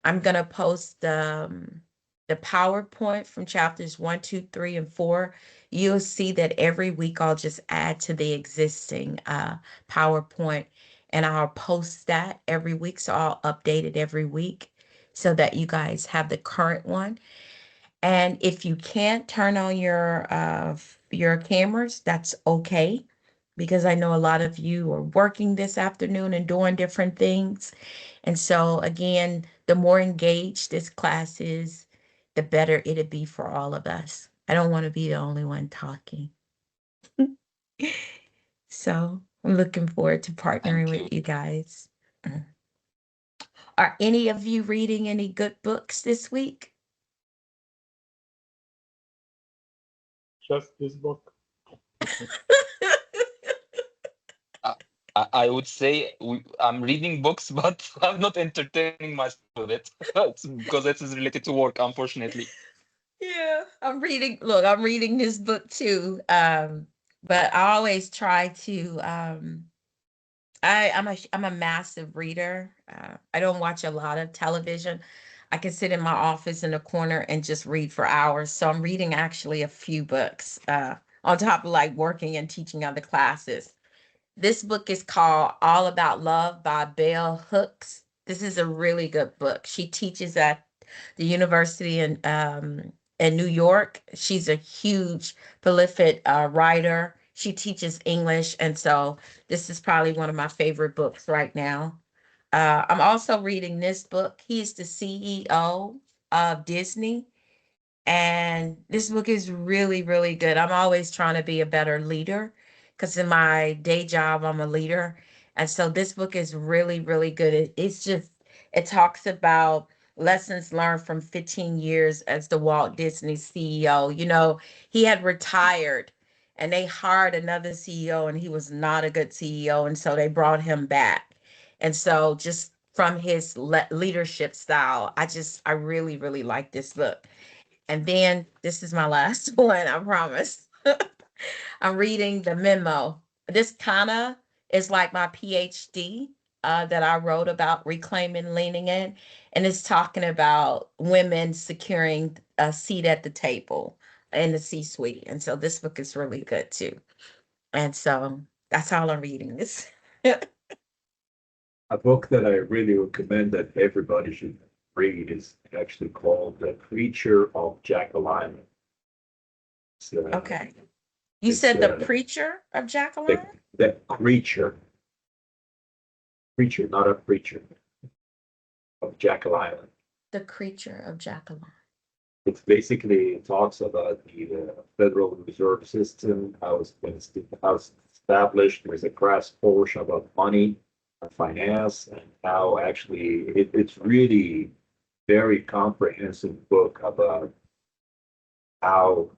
I'm going to post the PowerPoint from chapters 1, 2, 3, and 4. You'll see that every week I'll just add to the existing PowerPoint, and I'll post that every week. So I'll update it every week so that you guys have the current one. And if you can't turn on your cameras, that's okay, because I know a lot of you are working this afternoon and doing different things. And so again, the more engaged this class is, the better it'll be for all of us. I don't want to be the only one talking. So I'm looking forward to partnering Thank you. with you guys. Mm. Are any of you reading any good books this week? Just this book. I would say I'm reading books, but I'm not entertaining myself with it. It's because it is related to work, unfortunately. Yeah, I'm reading this book too. But I always try to I'm a massive reader. I don't watch a lot of television. I can sit in my office in the corner and just read for hours. So I'm reading actually a few books on top of like working and teaching other classes. This book is called All About Love by Bell Hooks. This is a really good book. She teaches at the university in New York. She's a huge, prolific writer. She teaches English, and so this is probably one of my favorite books right now. I'm also reading this book. He's the CEO of Disney, and this book is really, really good. I'm always trying to be a better leader because in my day job, I'm a leader. And so this book is really, really good. It talks about lessons learned from 15 years as the Walt Disney CEO. You know, he had retired and they hired another CEO and he was not a good CEO. And so they brought him back. And so just from his leadership style, I really, really like this book. And then this is my last one, I promise. I'm reading the memo. This kind of is like my PhD that I wrote about reclaiming leaning in. And it's talking about women securing a seat at the table in the C suite. And so this book is really good too. And so that's all I'm reading this. A book that I really recommend that everybody should read is actually called The Creature of Jackal Island. It's, Okay. You it's said the preacher of Jacqueline? the creature, not a preacher, of Jackal Island. The creature of Jacqueline. It's basically it talks about the Federal Reserve System, how it's established. There's a crash course about money and finance, and how actually it's really very comprehensive book about how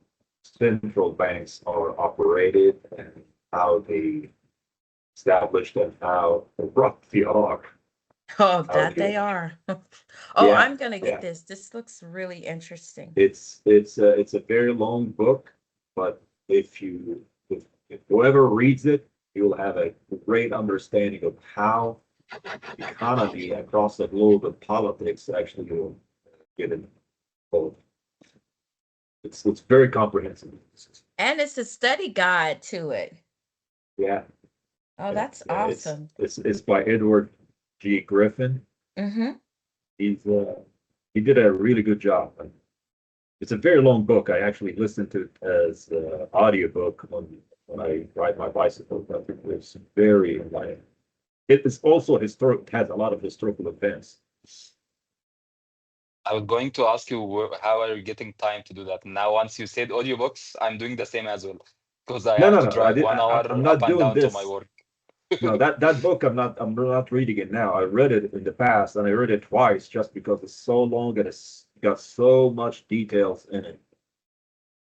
central banks are operated and how they established and how corrupt they are. Oh, How that they they, are. Oh, yeah, I'm gonna get yeah. this. This looks really interesting. It's a very long book, but if whoever reads it, you'll have a great understanding of how economy across the globe and politics actually will get involved. It's very comprehensive. And it's a study guide to it. Yeah, Oh, yeah, that's yeah. awesome. It's by Edward G. Griffin. Mm-hmm. He's he did a really good job. It's a very long book. I actually listened to it as audiobook when I ride my bicycle. I think it's very enlightening. It is also historic. It has a lot of historical events. I was going to ask you how are you getting time to do that? Now, once you said audiobooks, I'm doing the same as well because I No, have no, to no. drive 1 hour I'm up not and doing down to my this. work. No, that book I'm not reading it now. I read it in the past and I read it twice just because it's so long and it's got so much details in it.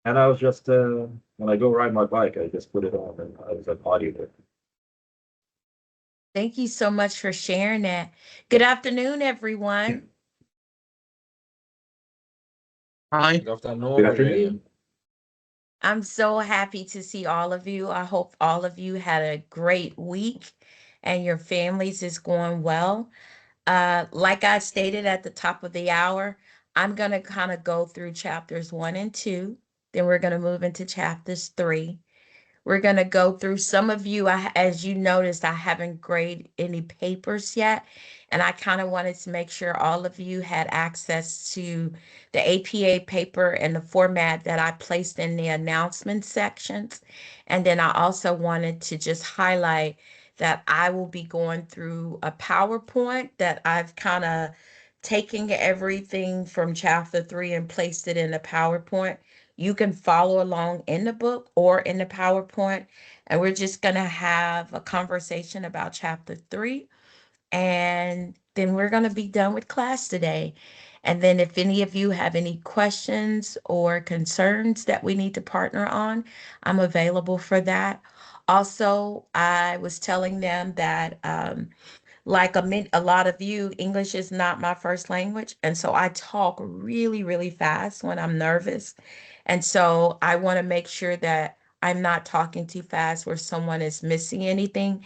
And I was just when I go ride my bike, I just put it on and I was an audiobook. Thank you so much for sharing that. Good afternoon, Yeah. everyone. Hi. Good Good afternoon. afternoon. I'm so happy to see all of you. I hope all of you had a great week and your families is going well. Like I stated at the top of the hour, I'm going to kind of go through chapters 1 and 2. Then we're going to move into chapters 3. We're going to go through some of you, as you noticed, I haven't graded any papers yet. And I kind of wanted to make sure all of you had access to the APA paper and the format that I placed in the announcement sections. And then I also wanted to just highlight that I will be going through a PowerPoint that I've kind of taken everything from chapter 3 and placed it in a PowerPoint. You can follow along in the book or in the PowerPoint. And we're just going to have a conversation about chapter 3. And then we're going to be done with class today. And then if any of you have any questions or concerns that we need to partner on, I'm available for that. Also, I was telling them that like a lot of you, English is not my first language. And so I talk really, really fast when I'm nervous. And so I want to make sure that I'm not talking too fast where someone is missing anything.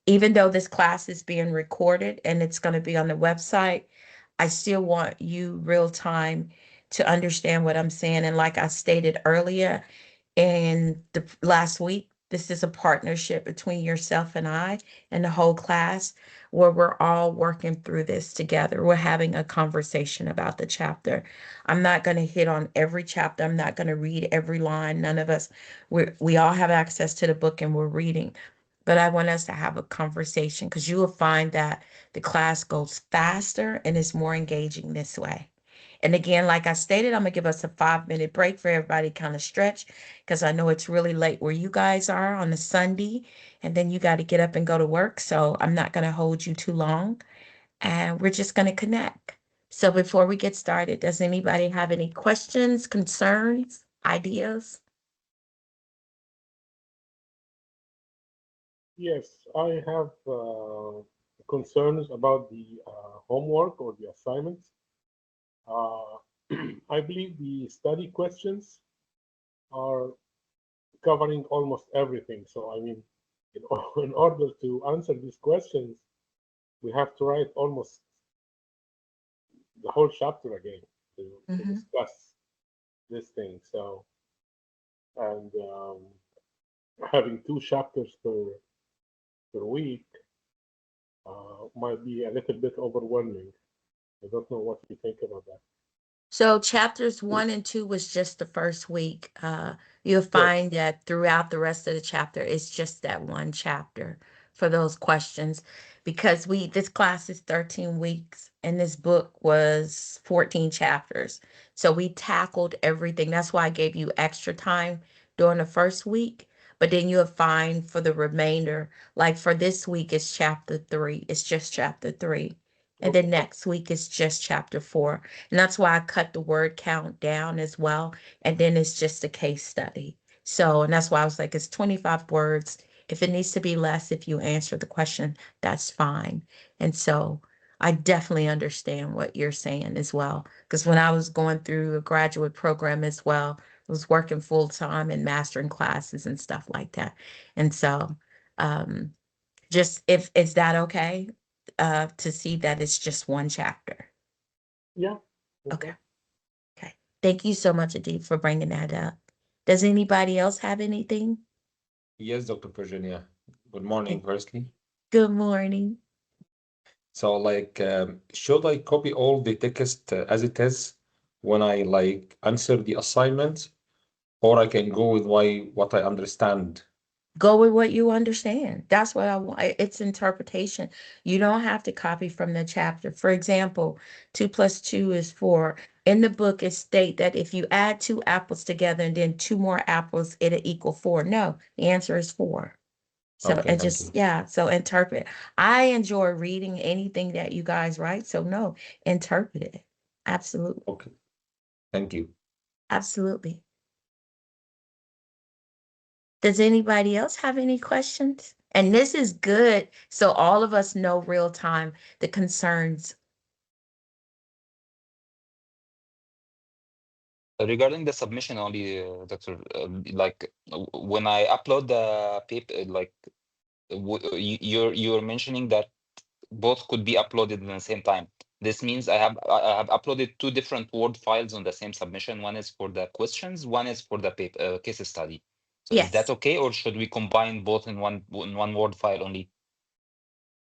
Even though this class is being recorded and it's going to be on the website, I still want you real time to understand what I'm saying. And like I stated earlier, and the last week, this is a partnership between yourself and I and the whole class where we're all working through this together. We're having a conversation about the chapter. I'm not going to hit on every chapter. I'm not going to read every line. None of us, we all have access to the book and we're reading. But I want us to have a conversation because you will find that the class goes faster and is more engaging this way. And again, like I stated, I'm gonna give us a 5-minute break for everybody to kind of stretch because I know it's really late where you guys are on a Sunday, and then you got to get up and go to work. So I'm not gonna hold you too long, and we're just gonna connect. So before we get started, does anybody have any questions, concerns, ideas? Yes, I have concerns about the homework or the assignments. Uh, I believe the study questions are covering almost everything. So, I mean, in, in order to answer these questions, we have to write almost the whole chapter again to Mhm. discuss this thing. So, and having 2 chapters per week might be a little bit overwhelming. I don't know what you think about that. So chapters 1 and 2 was just the first week. You'll Yes. find that throughout the rest of the chapter, it's just that one chapter for those questions. Because this class is 13 weeks and this book was 14 chapters. So we tackled everything. That's why I gave you extra time during the first week. But then you'll find for the remainder, like for this week, it's chapter 3. It's just chapter 3. And then Okay. next week, it's just chapter 4. And that's why I cut the word count down as well. And then it's just a case study. So, and that's why I was like, it's 25 words. If it needs to be less, if you answer the question, that's fine. And so I definitely understand what you're saying as well. Because when I was going through a graduate program as well, I was working full time and mastering classes and stuff like that. And so, um, just if is that okay, to see that it's just one chapter? Yeah. Okay. Okay. Okay. Thank you so much, Adib, for bringing that up. Does anybody else have anything? Yes, Dr. Virginia. Good morning, And firstly. good morning. So, should I copy all the text as it is when I answer the assignment, or I can go with what I understand? Go with what you understand. That's what I want. It's interpretation. You don't have to copy from the chapter. For example, 2 plus 2 is 4. In the book, it state that if you add 2 apples together and then 2 more apples, it'll equal 4. No, the answer is 4. So, Okay, and thank just, you. yeah, so interpret. I enjoy reading anything that you guys write. So, no, interpret it. Absolutely. Okay, thank you. Absolutely. Does anybody else have any questions? And this is good. So, all of us know real time the concerns. Regarding the submission only, Doctor, like when I upload the paper, like you're mentioning that both could be uploaded at the same time. This means I have uploaded two different Word files on the same submission. One is for the questions, one is for the paper case study. So is that Yes. okay, or should we combine both in one Word file only?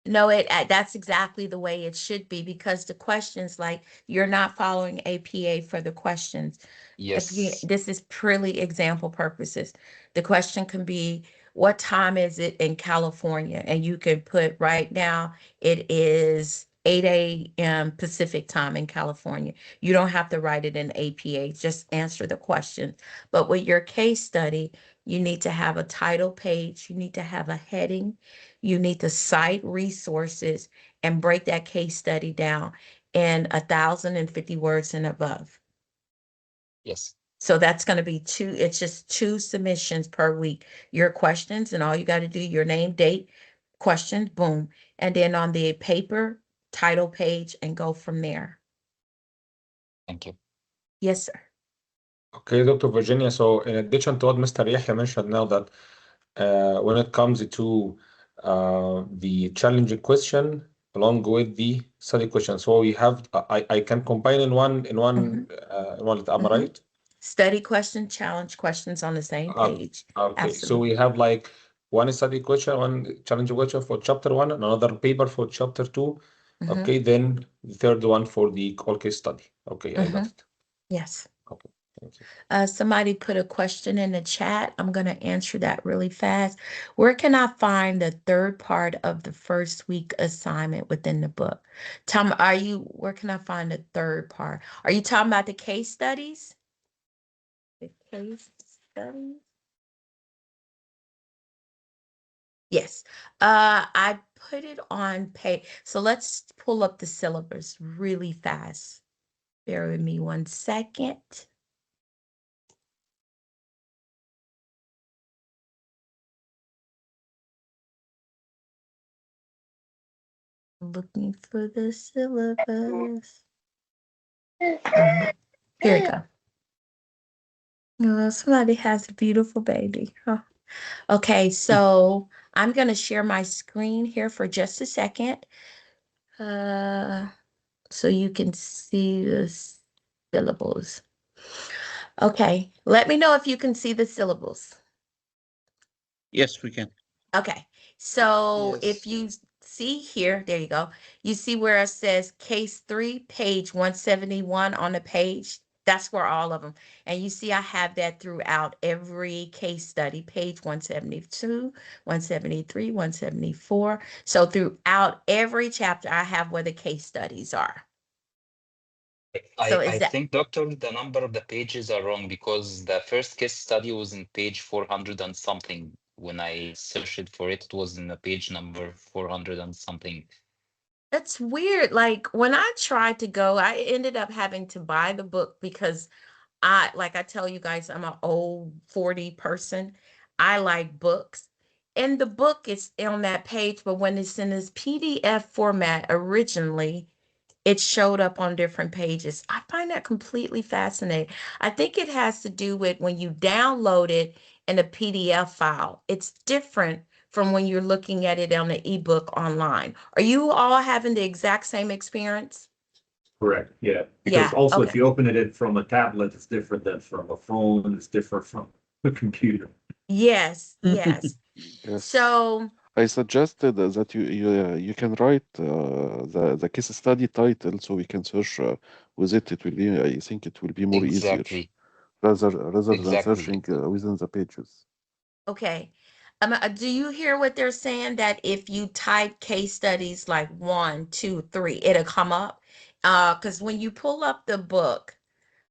No, that's exactly the way it should be, because the questions, like, you're not following APA for the questions. Again, Yes. this is purely example purposes. The question can be, what time is it in California? And you can put right now, it is 8 a.m. Pacific time in California. You don't have to write it in APA, just answer the question. But with your case study, you need to have a title page, you need to have a heading, you need to cite resources and break that case study down in 1,050 words and above. Yes. So that's going to be it's just 2 submissions per week. Your questions, and all you got to do, your name, date, questions, boom. And then on the paper, title page, and go from there. Thank you. Yes, sir. Okay, Dr. Virginia. So in addition to what Mr. Yahya mentioned now, that when it comes to the challenging question along with the study question, so we have I can combine in one Mhm. am I Mhm. right? Study question, challenge questions on the same page. Okay, so we Absolutely. have like one study question, one challenge question for chapter 1, another paper for chapter 2. Mhm. Okay, then the third one for the whole case study. Okay, I got Mhm. it. Yes. Okay, thank you. Somebody put a question in the chat. I'm going to answer that really fast. Where can I find the third part of the first week assignment within the book? Tom, where can I find the third part? Are you talking about the case studies? The case studies? Yes. I put it on page. So let's pull up the syllabus really fast. Bear with me 1 second. Looking for the syllabus. Here we go. Oh, somebody has a beautiful baby. Huh. Okay, so I'm going to share my screen here for just a second, so you can see the syllables. Okay, let me know if you can see the syllables. Yes, we can. Okay, so if Yes. you see here, there you go. You see where it says case 3, page 171 on the page. That's for all of them. And you see I have that throughout every case study, page 172, 173, 174. So throughout every chapter, I have where the case studies are. So is I that think, Doctor, the number of the pages are wrong, because the first case study was in page 400 and something. When I searched for it, it was in the page number 400 and something. That's weird. Like when I tried to go, I ended up having to buy the book because like I tell you guys, I'm an old 40 person. I like books. And the book is on that page, but when it's in this PDF format originally, it showed up on different pages. I find that completely fascinating. I think it has to do with when you download it in a PDF file. It's different from when you're looking at it on the ebook online. Are you all having the exact same experience? Correct, yeah. Because Yeah, also if okay. you open it in from a tablet, it's different than from a phone, it's different from a computer. Yes, yes. Yes. So, I suggested that you can write the case study title so we can search with it. It will be, I think it will be more easier Exactly. rather than Exactly. searching within the pages. okay. Do you hear what they're saying? That if you type case studies like 1, 2, 3, it'll come up. Because when you pull up the book,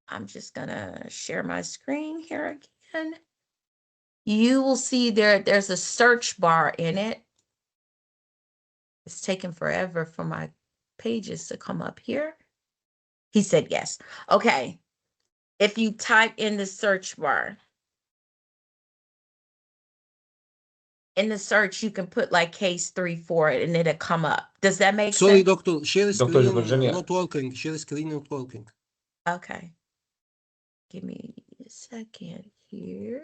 I'm just gonna share my screen here again. You will see there's a search bar in it. It's taking forever for my pages to come up here. He said yes. Okay. If you type in the search bar, in the search, you can put like case 3 for it and it'll come up. Does that make Sorry, sense? doctor. Share Dr. screen Virginia. not working. Share screen not working. Okay. Give me a second here.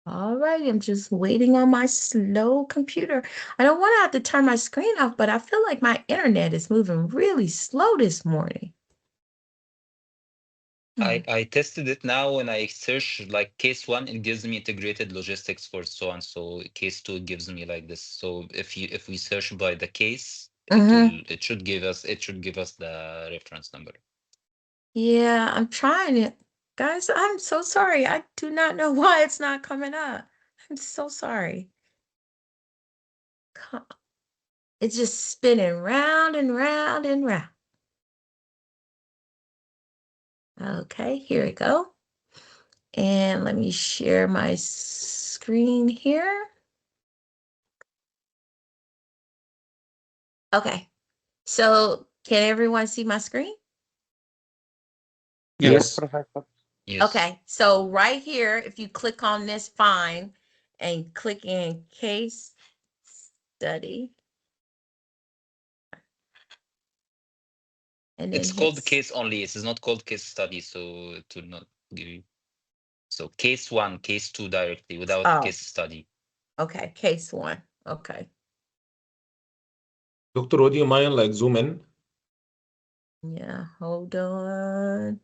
All right, I'm just waiting on my slow computer. I don't want to have to turn my screen off, but I feel like my internet is moving really slow this morning. I tested it now. When I search like case 1, it gives me integrated logistics for so and so. Case 2 gives me like this. So if we search by the case, it should give us the reference number. Yeah, I'm trying it. Guys, I'm so sorry. I do not know why it's not coming up. I'm so sorry. It's just spinning round and round and round. Okay, here we go. And let me share my screen here. Okay, so can everyone see my screen? Yes. Yes. Okay, so right here, if you click on this find and click in case study. And then It's called case only. It is not called case study, so it will not give you. So case 1, case 2 directly without case study. Okay, case 1. Okay. Doctor, would you mind like zoom in? Yeah, hold on.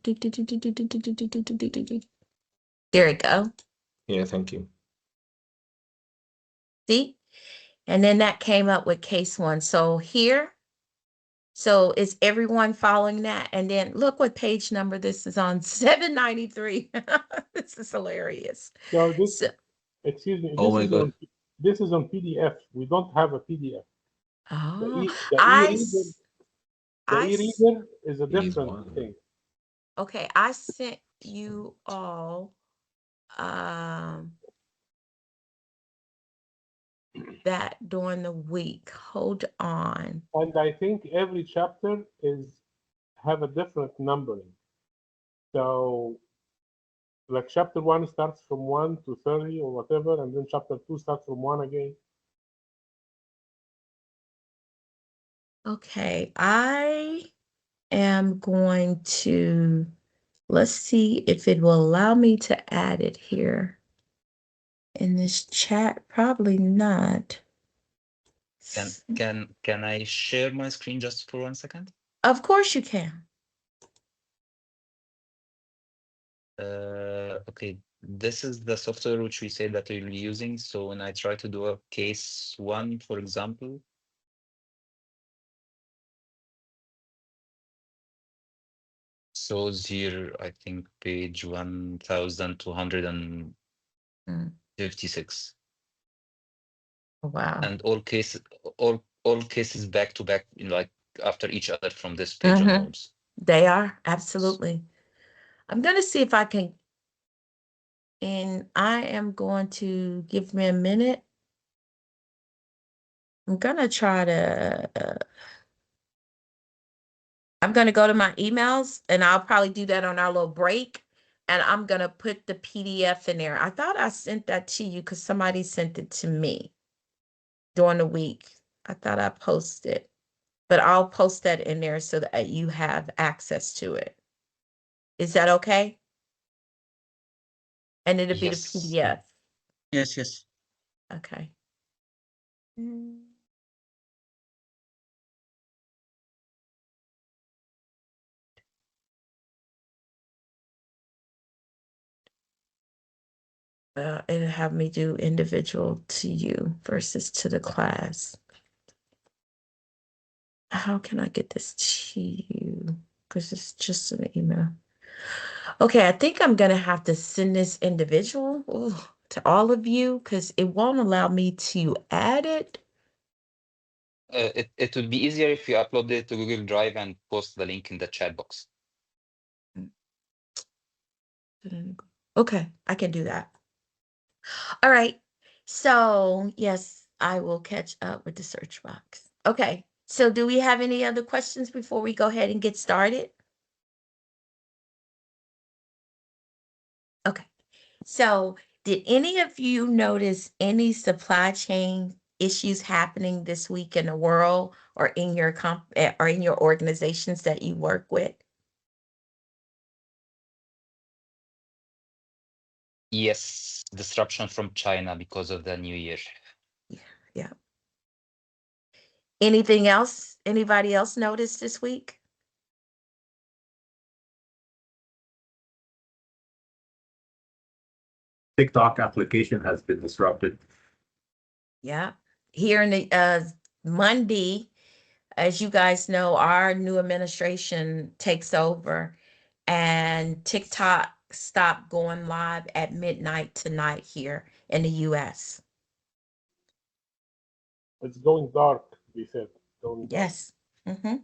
There we go. Yeah, thank you. See? And then that came up with case 1. So here, so is everyone following that? And then look what page number this is on, 793. This is hilarious. So this, excuse me, Oh my God. This is on PDF. We don't have a PDF. Oh, The e-reader is a different thing. Okay, I sent you all that during the week. Hold on. And I think every chapter have a different numbering. So like chapter 1 starts from 1 to 30 or whatever, and then chapter 2 starts from 1 again. Okay, I am going to, let's see if it will allow me to add it here in this chat. Probably not. Can I share my screen just for 1 second? Of course you can. Okay, this is the software which we said that we'll be using. So when I try to do a case 1, for example, shows here, I think page 1256. Wow. And all cases back to back, like after each other from this page onwards. They are, absolutely. I'm going to see if I can, and I am going to give me a minute. I'm going to try to, I'm going to go to my emails, and I'll probably do that on our little break. And I'm going to put the PDF in there. I thought I sent that to you because somebody sent it to me during the week. I thought I posted, but I'll post that in there so that you have access to it. Is that okay? And it'll be the PDF. Yes, yes. Okay. It'll have me do individual to you versus to the class. How can I get this to you? Because it's just an email. Okay, I think I'm going to have to send this individual to all of you because it won't allow me to add it. It would be easier if you upload it to Google Drive and post the link in the chat box. Okay, I can do that. All right. So, yes, I will catch up with the search box. Okay. So, do we have any other questions before we go ahead and get started? Okay. So, Did any of you notice any supply chain issues happening this week in the world or in your or in your organizations that you work with? Yes, disruption from China because of the new year. Yeah. Anything else? Anybody else notice this week? TikTok application has been disrupted. Yeah. Here in the Monday, as you guys know, our new administration takes over and TikTok stopped going live at midnight tonight here in the US. It's going dark, they said. Going dark. Yes.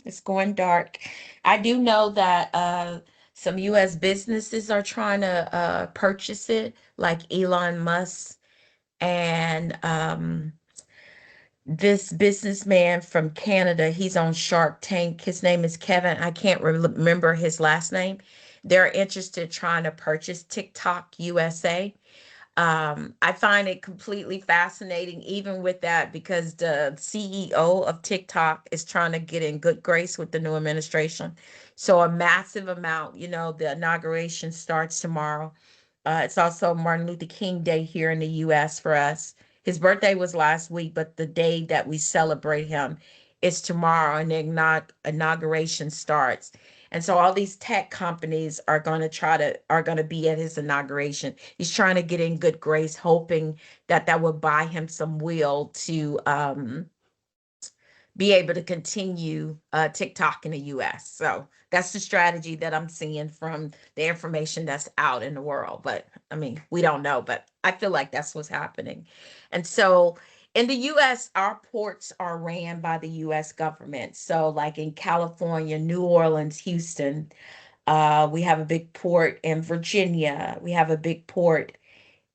It's going dark. I do know that some US businesses are trying to purchase it, like Elon Musk and this businessman from Canada. He's on Shark Tank. His name is Kevin. I can't remember his last name. They're interested trying to purchase TikTok USA. I find it completely fascinating, even with that, because the CEO of TikTok is trying to get in good grace with the new administration. So a massive amount, the inauguration starts tomorrow. It's also Martin Luther King Day here in the US for us. His birthday was last week, but the day that we celebrate him is tomorrow, and the inauguration starts. And so all these tech companies are going to be at his inauguration. He's trying to get in good grace, hoping that will buy him some will to be able to continue TikTok in the US. So that's the strategy that I'm seeing from the information that's out in the world. But I mean, we don't know, but I feel like that's what's happening. And so in the US, our ports are ran by the US government. So like in California, New Orleans, Houston, we have a big port in Virginia. We have a big port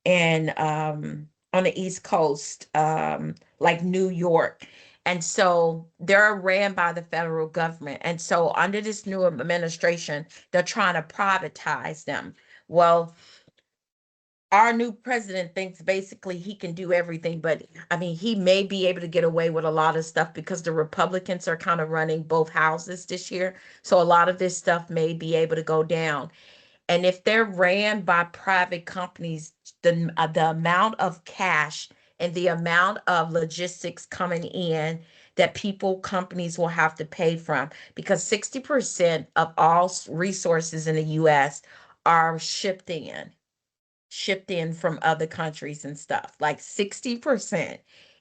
in on the East Coast, like New York. And so they're ran by the federal government. And so under this new administration, they're trying to privatize them. Well, our new president thinks basically he can do everything, but I mean, he may be able to get away with a lot of stuff because the Republicans are kind of running both houses this year. So a lot of this stuff may be able to go down. And if they're ran by private companies, the amount of cash and the amount of logistics coming in that companies will have to pay from, because 60% of all resources in the US are shipped in from other countries and stuff, like 60%.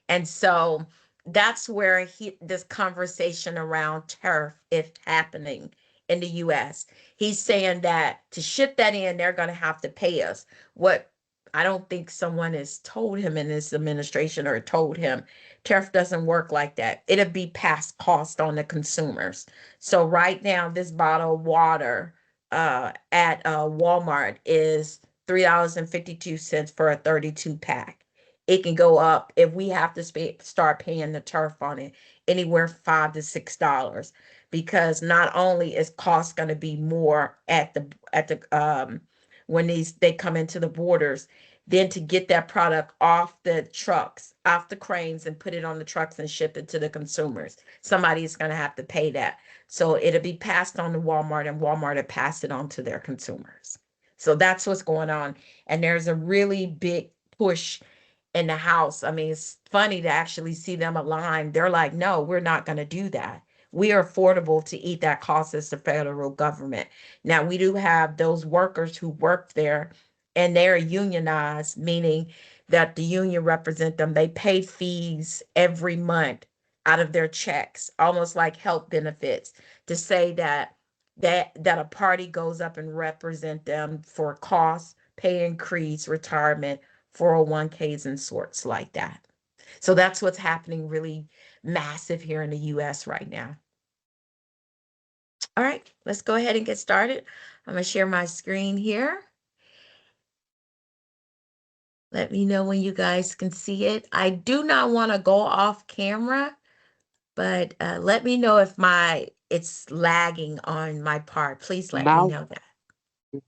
And so that's where this conversation around tariff is happening in the US. He's saying that to ship that in, they're going to have to pay us. What I don't think someone has told him in this administration or told him tariff doesn't work like that. It'll be passed cost on the consumers. So right now, this bottle of water at Walmart is $3.52 for a 32 pack. It can go up if we have to start paying the turf on it anywhere $5 to $6, because not only is cost going to be more at the when they come into the borders, then to get that product off the trucks, off the cranes, and put it on the trucks and ship it to the consumers. Somebody is going to have to pay that. So it'll be passed on to Walmart, and Walmart will pass it on to their consumers. So that's what's going on. And there's a really big push in the House. I mean, it's funny to actually see them aligned. They're like, no, we're not going to do that. We are affordable to eat that cost as the federal government. Now, we do have those workers who work there, and they're unionized, meaning that the union represent them. They pay fees every month out of their checks, almost like health benefits, to say that a party goes up and represent them for costs, pay increase, retirement, 401ks, and sorts like that. So that's what's happening really massive here in the US right now. All right, let's go ahead and get started. I'm going to share my screen here. Let me know when you guys can see it. I do not want to go off camera, but let me know if it's lagging on my part. Please let me know that.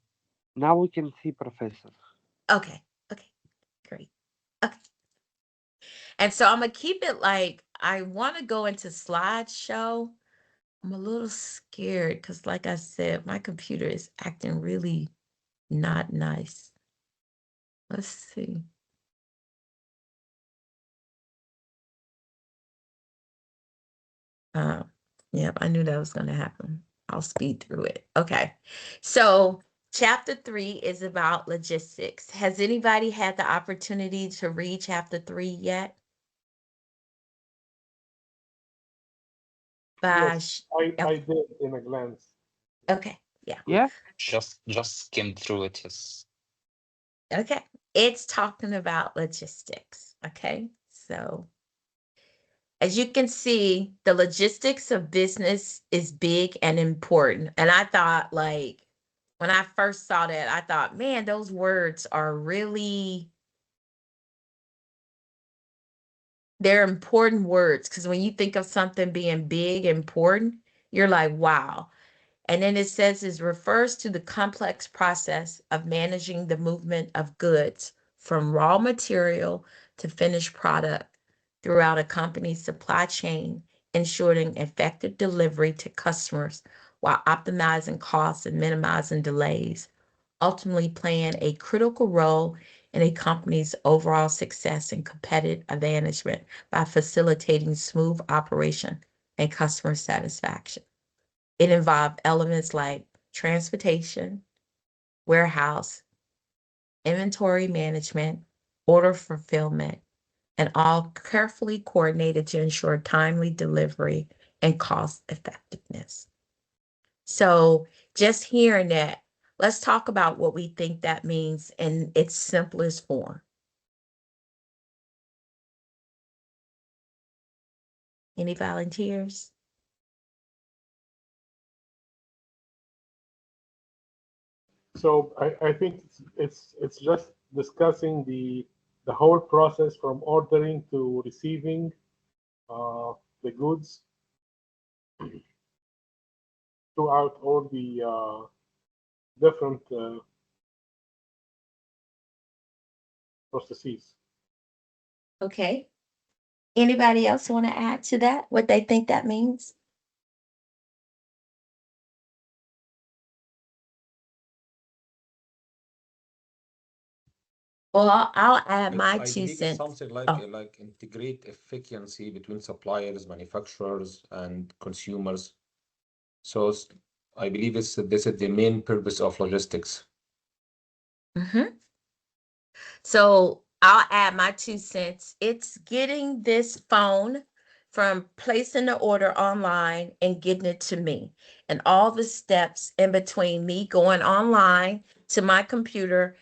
Now we can see Professor. Okay. And so I'm gonna keep it like I want to go into slideshow. I'm a little scared because, like I said, my computer is acting really not nice. Let's see. Yep, I knew that was going to happen. I'll speed through it. Okay. So, chapter 3 is about logistics. Has anybody had the opportunity to read chapter 3 yet? Yes, I Okay. did in a glance. Okay. Yeah. Yeah. Just skimmed through it. Yes. Okay. It's talking about logistics. Okay. So, as you can see, the logistics of business is big and important. And I thought, like, when I first saw that, I thought, man, those words are really, they're important words. Because when you think of something being big, important, you're like, wow. And then it says it refers to the complex process of managing the movement of goods from raw material to finished product throughout a company's supply chain, ensuring effective delivery to customers while optimizing costs and minimizing delays, ultimately playing a critical role in a company's overall success and competitive advancement by facilitating smooth operation and customer satisfaction. It involved elements like transportation, warehouse, inventory management, order fulfillment, and all carefully coordinated to ensure timely delivery and cost effectiveness. So, just hearing that, let's talk about what we think that means in its simplest form. Any volunteers? So I think it's just discussing the whole process from ordering to receiving the goods throughout all the different processes. Okay. Anybody else want to add to that? What they think that means? Well, I'll add my I 2 believe it's cents. something Oh, like integrate efficiency between suppliers, manufacturers, and consumers. So I believe this is the main purpose of logistics. mhm. So I'll add my 2 cents. It's getting this phone from placing the order online and getting it to me, and all the steps in between me going online to my computer,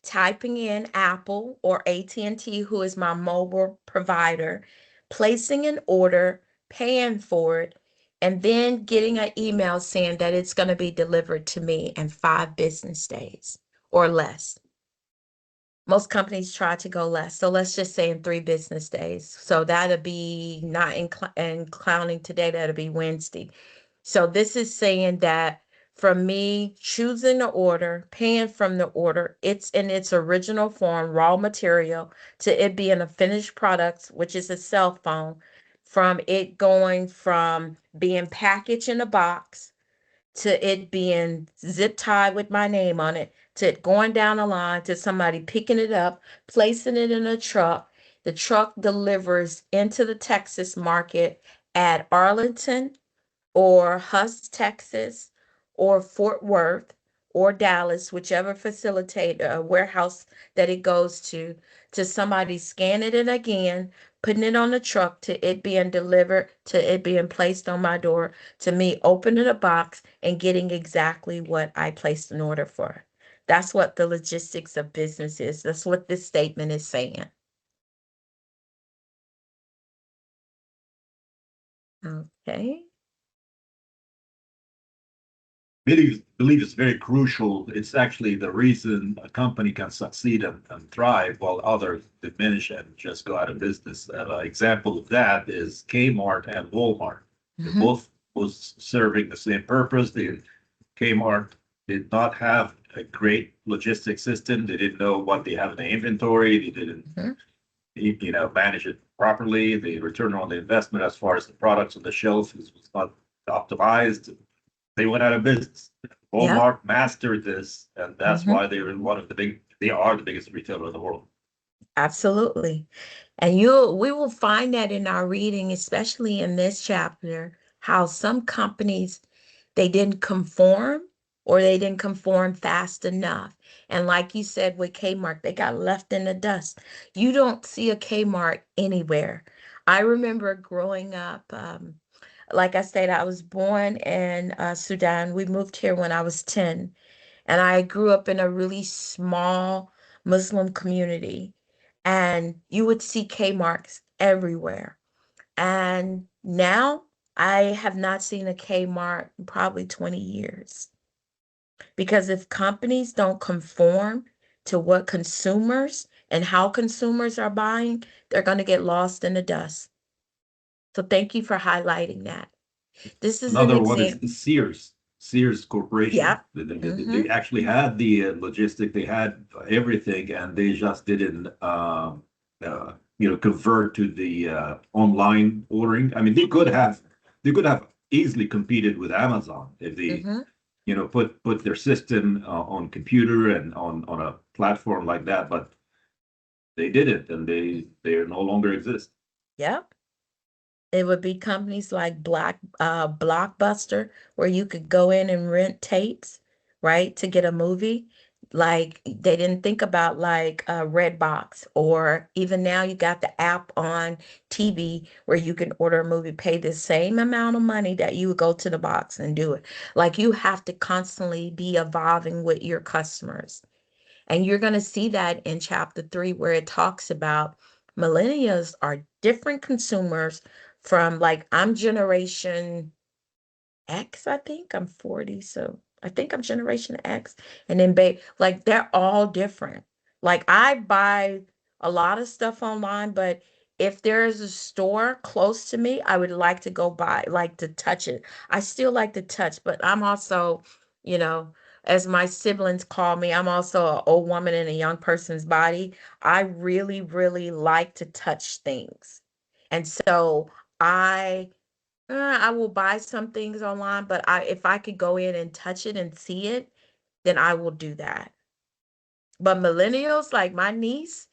typing in Apple or AT&T, who is my mobile provider, placing an order, paying for it, and then getting an email saying that it's going to be delivered to me in 5 business days or less. Most companies try to go less. So let's just say in 3 business days. So that'll be not in clowning today, that'll be Wednesday. So this is saying that from me choosing the order, paying from the order, it's in its original form, raw material, to it being a finished product, which is a cell phone, from it going from being packaged in a box to it being zip tied with my name on it, to it going down the line, to somebody picking it up, placing it in a truck. The truck delivers into the Texas market at Arlington or Hust, Texas, or Fort Worth or Dallas, whichever warehouse that it goes to somebody scanning it again, putting it on the truck, to it being delivered, to it being placed on my door, to me opening a box and getting exactly what I placed an order for. That's what the logistics of business is. That's what this statement is saying. Okay. Believe it's very crucial. It's actually the reason a company can succeed and thrive while others diminish and just go out of business. An example of that is Kmart and Walmart. They Mhm. both was serving the same purpose. Kmart did not have a great logistics system. They didn't know what they have in the inventory. They didn't Mhm. manage it properly. The return on the investment as far as the products on the shelf was not optimized. They went out of business. Walmart mastered this, and that's why they are the biggest retailer in the world. Absolutely. And we will find that in our reading, especially in this chapter, how some companies, they didn't conform or they didn't conform fast enough. And like you said with Kmart, they got left in the dust. You don't see a Kmart anywhere. I remember growing up, like I said, I was born in Sudan. We moved here when I was 10. And I grew up in a really small Muslim community. And you would see Kmarts everywhere. And now I have not seen a Kmart in probably 20 years. Because if companies don't conform to what consumers and how consumers are buying, they're going to get lost in the dust. So thank you for highlighting that. This is an Another one is example. Sears Corporation. Yeah. They actually had the logistic, they had everything, and they just didn't, convert to the online ordering. I mean, they could have easily competed with Amazon if they, put their system on computer and on a platform like that, but they didn't, and they no longer exist. Yep. It would be companies like Blockbuster, where you could go in and rent tapes, right, to get a movie. Like they didn't think about like Redbox, or even now you got the app on TV where you can order a movie, pay the same amount of money that you would go to the box and do it. Like you have to constantly be evolving with your customers. And you're going to see that in chapter 3, where it talks about millennials are different consumers from, like, I'm generation X, I think. I'm 40, so I think I'm generation X. And then like they're all different. Like I buy a lot of stuff online, but if there is a store close to me, I would like to go buy, like to touch it. I still like to touch, but I'm also, you know, as my siblings call me, I'm also an old woman in a young person's body. I really, really like to touch things. And so I will buy some things online, but if I could go in and touch it and see it, then I will do that. But millennials, like my niece,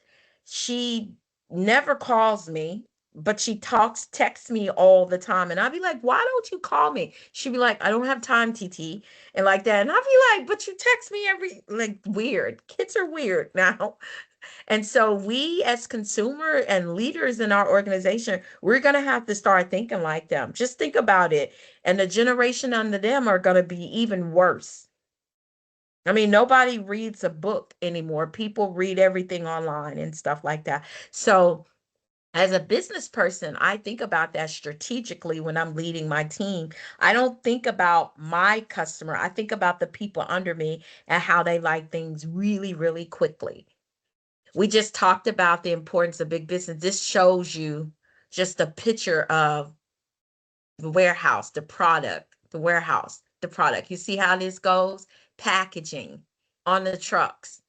she never calls me, but she texts me all the time. And I'll be like, why don't you call me? She'd be like, I don't have time, TT. And like that. And I'll be like, but you text me like weird. Kids are weird now. And so we as consumer and leaders in our organization, we're going to have to start thinking like them. Just think about it. And the generation under them are going to be even worse. I mean, nobody reads a book anymore. People read everything online and stuff like that. So as a business person, I think about that strategically when I'm leading my team. I don't think about my customer. I think about the people under me and how they like things really, really quickly. We just talked about the importance of big business. This shows you just a picture of the warehouse, the warehouse, the product. You see how this goes? Packaging on the trucks.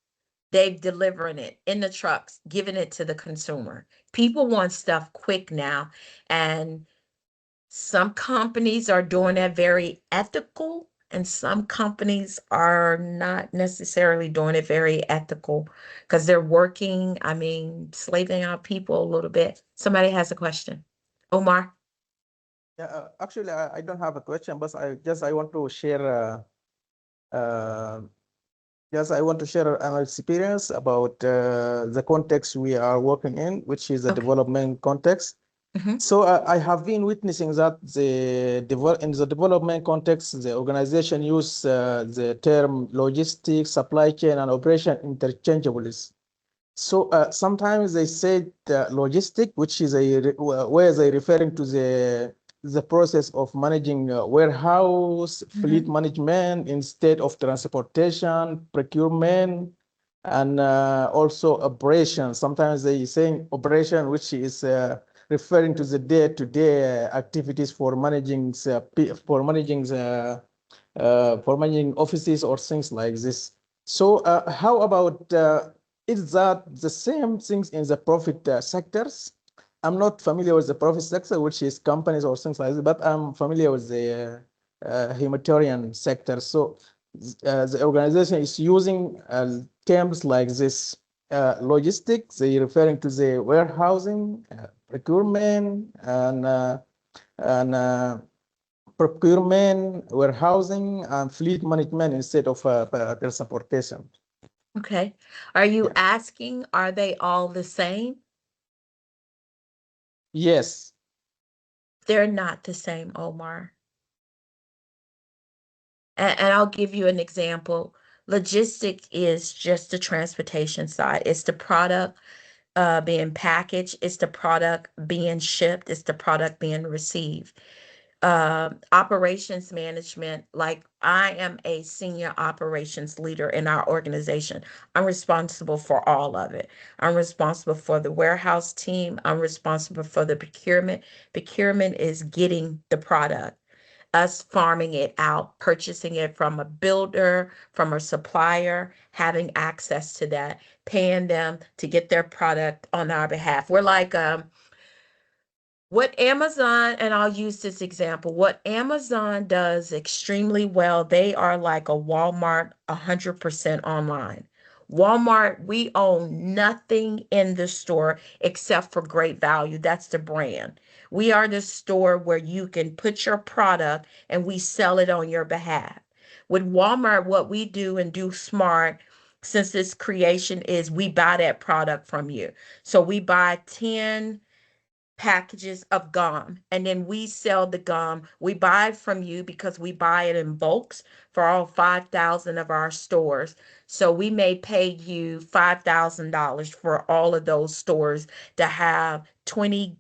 They've delivering it in the trucks, giving it to the consumer. People want stuff quick now. And some companies are doing that very ethical, and some companies are not necessarily doing it very ethical because they're working, I mean, slaving out people a little bit. Somebody has a question. Omar? Yeah, actually, I don't have a question, but I want to share. I want to share an experience about the context we are working in, which is the development context. So I have been witnessing that in the development context, the organization use the term logistics, supply chain, and operation interchangeably. So sometimes they say logistic, which is where they referring to the process of managing warehouse, fleet management instead of transportation, procurement, and also operation. Sometimes they saying operation, which is referring to the day-to-day activities for managing for managing offices or things like this. So how about is that the same things in the profit sectors. I'm not familiar with the profit sector, which is companies or things like that, but I'm familiar with the humanitarian sector. So the organization is using terms like this logistics. They're referring to the warehousing, procurement, and procurement, warehousing, and fleet management instead of transportation. Okay. Are you Yeah. asking, are they all the same? Yes. They're not the same, Omar. And I'll give you an example. Logistic is just the transportation side. It's the product being packaged. It's the product being shipped. It's the product being received. Operations management, like I am a senior operations leader in our organization. I'm responsible for all of it. I'm responsible for the warehouse team. I'm responsible for the procurement. Procurement is getting the product, us farming it out, purchasing it from a builder, from a supplier, having access to that, paying them to get their product on our behalf. We're like what Amazon, and I'll use this example, what Amazon does extremely well, they are like a Walmart 100% online. Walmart, we own nothing in the store except for great value. That's the brand. We are the store where you can put your product and we sell it on your behalf. With Walmart, what we do and do smart, since this creation is we buy that product from you. So we buy 10 packages of gum and then we sell the gum. We buy it from you because we buy it in bulks for all 5,000 of our stores. So we may pay you $5,000 for all of those stores to have 20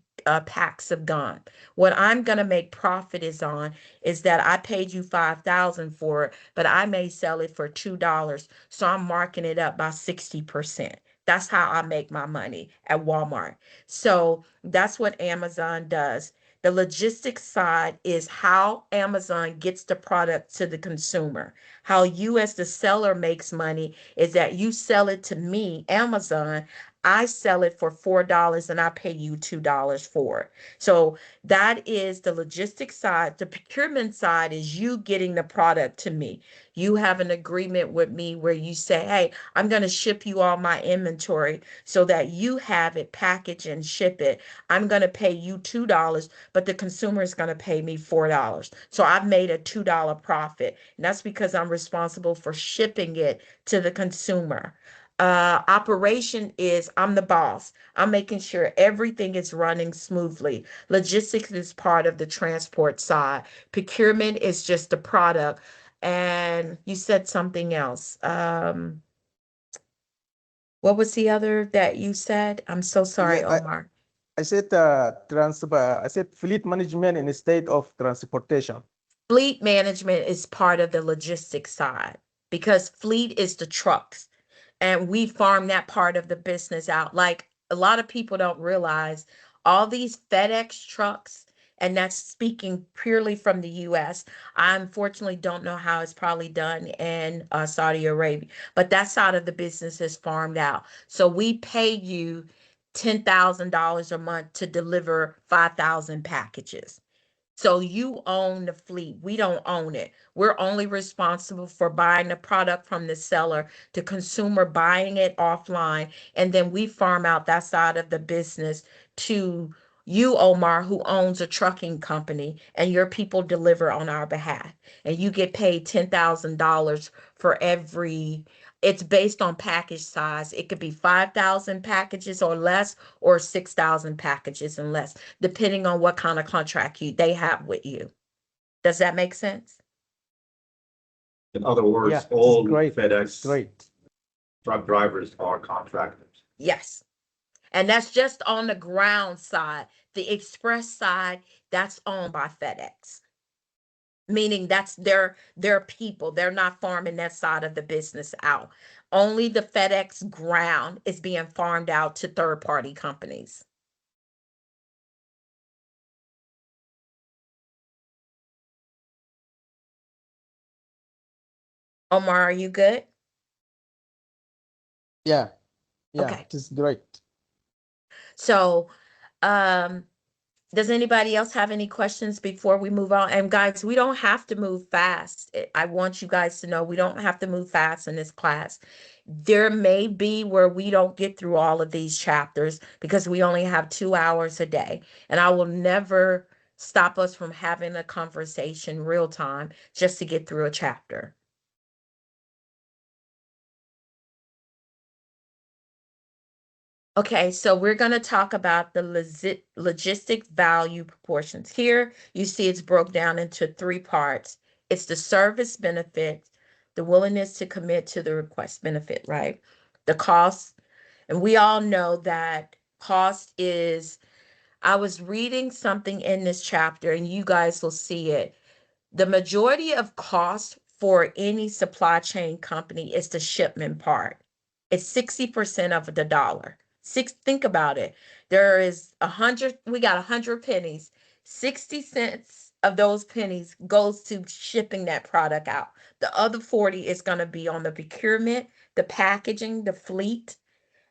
packs of gum. What I'm going to make profit is that I paid you 5,000 for it, but I may sell it for $2. So I'm marking it up by 60%. That's how I make my money at Walmart. So that's what Amazon does. The logistics side is how Amazon gets the product to the consumer. How you, as the seller, makes money is that you sell it to me, Amazon. I sell it for $4 and I pay you $2 for it. So that is the logistics side. The procurement side is you getting the product to me. You have an agreement with me where you say, hey, I'm going to ship you all my inventory so that you have it packaged and ship it. I'm going to pay you $2, but the consumer is going to pay me $4. So I've made a $2 profit. And that's because I'm responsible for shipping it to the consumer. Operation is I'm the boss. I'm making sure everything is running smoothly. Logistics is part of the transport side. Procurement is just the product. And you said something else. What was the other that you said? I'm so sorry, Yeah, Omar. I said I said fleet management in a state of transportation. Fleet management is part of the logistics side because fleet is the trucks and we farm that part of the business out. Like a lot of people don't realize all these FedEx trucks, and that's speaking purely from the US. I unfortunately don't know how it's probably done in Saudi Arabia, but that side of the business is farmed out. So we pay you $10,000 a month to deliver 5,000 packages. So you own the fleet. We don't own it. We're only responsible for buying the product from the seller, the consumer buying it offline, and then we farm out that side of the business to you, Omar, who owns a trucking company, and your people deliver on our behalf. And you get paid $10,000 for every, it's based on package size. It could be 5,000 packages or less, or 6,000 packages and less, depending on what kind of contract they have with you. Does that make sense? In other words, Yeah, it's all great. FedEx Great. truck drivers are contractors. Yes. And that's just on the ground side. The express side, that's owned by FedEx. Meaning that's their people. They're not farming that side of the business out. Only the FedEx ground is being farmed out to third-party companies. Omar, are you good? Yeah. Yeah, Okay. it is great. So, does anybody else have any questions before we move on? And guys, we don't have to move fast. I want you guys to know we don't have to move fast in this class. There may be where we don't get through all of these chapters because we only have 2 hours a day. And I will never stop us from having a conversation real time just to get through a chapter. Okay, so we're going to talk about the logistic value proportions. Here, you see it's broke down into 3 parts. It's the service benefit, the willingness to commit to the request benefit, right? The cost, and we all know that cost is, I was reading something in this chapter, and you guys will see it. The majority of cost for any supply chain company is the shipment part. It's 60% of the dollar. Think about it. There is 100, we got 100 pennies. 60 cents of those pennies goes to shipping that product out. The other 40 is going to be on the procurement, the packaging, the fleet,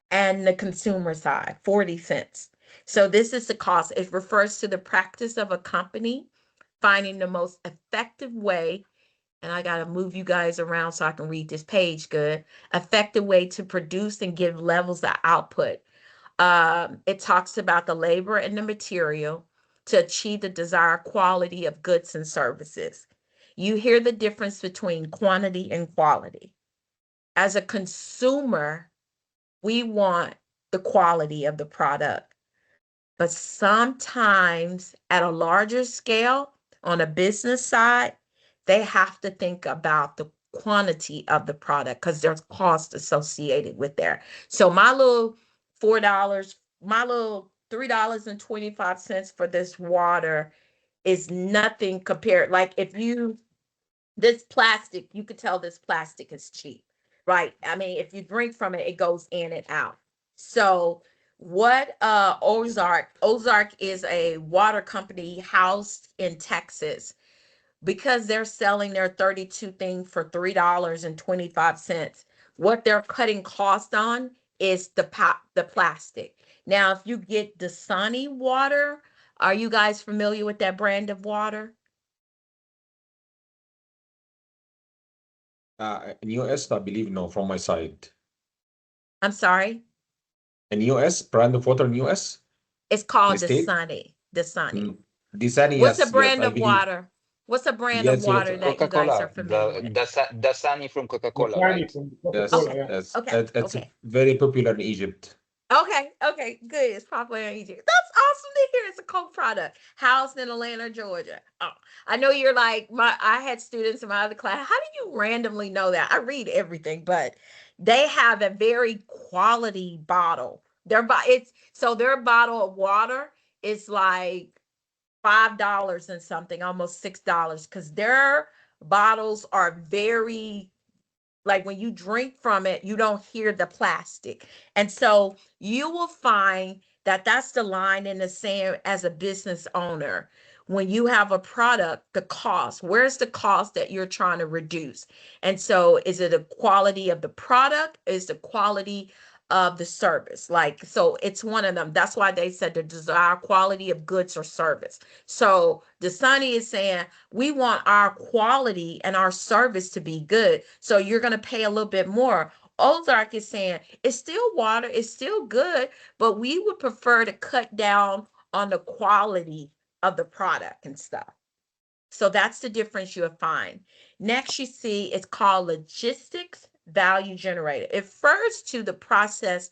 and the consumer side, 40 cents. So this is the cost. It refers to the practice of a company finding the most effective way, and I got to move you guys around so I can read this page good, effective way to produce and give levels of output. It talks about the labor and the material to achieve the desired quality of goods and services. You hear the difference between quantity and quality. As a consumer, we want the quality of the product. But sometimes at a larger scale, on a business side, they have to think about the quantity of the product because there's cost associated with there. So my little $4, my little $3.25 for this water is nothing compared. Like if you, this plastic, you could tell this plastic is cheap, right? I mean, if you drink from it, it goes in and out. So what Ozark is a water company housed in Texas. Because they're selling their 32 thing for $3.25, what they're cutting cost on is the plastic. Now, if you get Dasani water, are you guys familiar with that brand of water? In US, I believe no, from my side. I'm sorry? In US, brand of water in US? It's called The state? Dasani. Dasani. Dasani, What's a yes, brand I of believe. water? What's a brand of Yes, water that you guys are Coca-Cola, familiar with? the Sunny from The Coca-Cola, Chinese right? from yes, Coca-Cola, yeah. yes. Okay, It's okay. very popular in Egypt. Okay, good. It's popular in Egypt. That's awesome to hear. It's a Coke product housed in Atlanta, Georgia. Oh, I know you're like I had students in my other class. How do you randomly know that? I read everything, but they have a very quality bottle. Their bottle of water is like $5 and something, almost $6, because their bottles are very, like when you drink from it, you don't hear the plastic. And so you will find that that's the line in the sand as a business owner. When you have a product, the cost, where's the cost that you're trying to reduce? And so is it the quality of the product? Is the quality of the service? Like, so it's one of them. That's why they said the desired quality of goods or service. So Dasani is saying, we want our quality and our service to be good. So you're going to pay a little bit more. Ozark is saying it's still water, it's still good, but we would prefer to cut down on the quality of the product and stuff. So that's the difference you'll find. Next, you see it's called logistics value generator. It refers to the process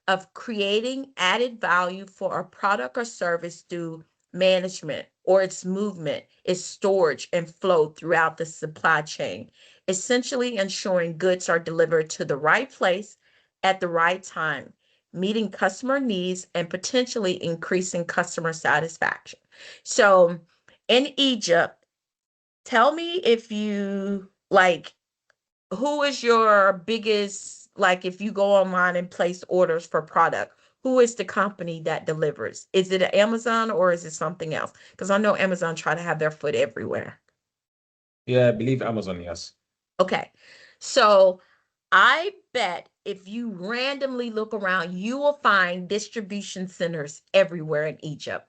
of creating added value for a product or service through management or its movement, its storage and flow throughout the supply chain, essentially ensuring goods are delivered to the right place at the right time, meeting customer needs and potentially increasing customer satisfaction. So in Egypt, tell me if you like, who is your biggest, like if you go online and place orders for product, who is the company that delivers? Is it Amazon or is it something else? Because I know Amazon try to have their foot everywhere. Yeah, I believe Amazon, yes. Okay. So I bet if you randomly look around, you will find distribution centers everywhere in Egypt.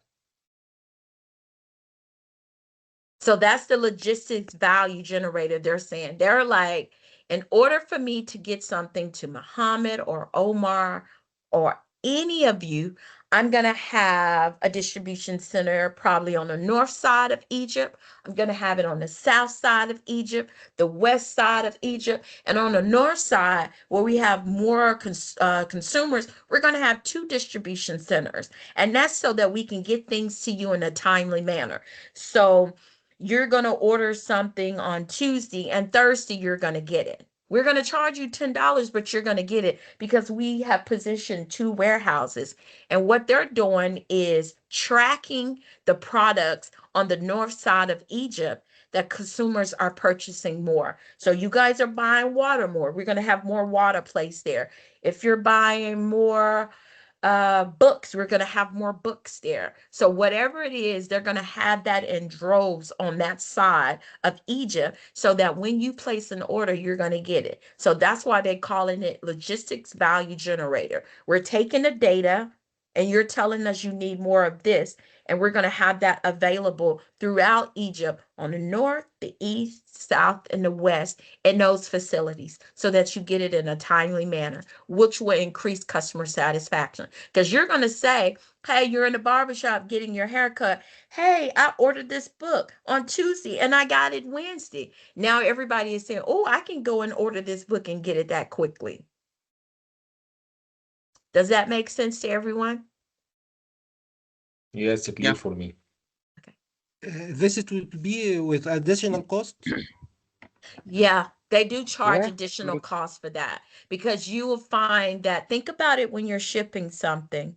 So that's the logistics value generator they're saying. They're like, in order for me to get something to Muhammad or Omar or any of you, I'm going to have a distribution center probably on the north side of Egypt. I'm going to have it on the south side of Egypt, the west side of Egypt. And on the north side, where we have more consumers, we're going to have 2 distribution centers. And that's so that we can get things to you in a timely manner. So you're going to order something on Tuesday and Thursday, you're going to get it. We're going to charge you $10, but you're going to get it because we have positioned 2 warehouses. And what they're doing is tracking the products on the north side of Egypt that consumers are purchasing more. So you guys are buying water more. We're going to have more water placed there. If you're buying more books, we're going to have more books there. So whatever it is, they're going to have that in droves on that side of Egypt so that when you place an order, you're going to get it. So that's why they're calling it logistics value generator. We're taking the data and you're telling us you need more of this, and we're going to have that available throughout Egypt on the north, the east, south, and the west in those facilities so that you get it in a timely manner, which will increase customer satisfaction. Because you're going to say, hey, you're in the barbershop getting your haircut. Hey, I ordered this book on Tuesday and I got it Wednesday. Now everybody is saying, oh, I can go and order this book and get it that quickly. Does that make sense to everyone? Yes, Yeah. clear for me. This it would be with additional cost? Yeah, they do charge Yeah, additional good. costs for that because you will find that, think about it when you're shipping something.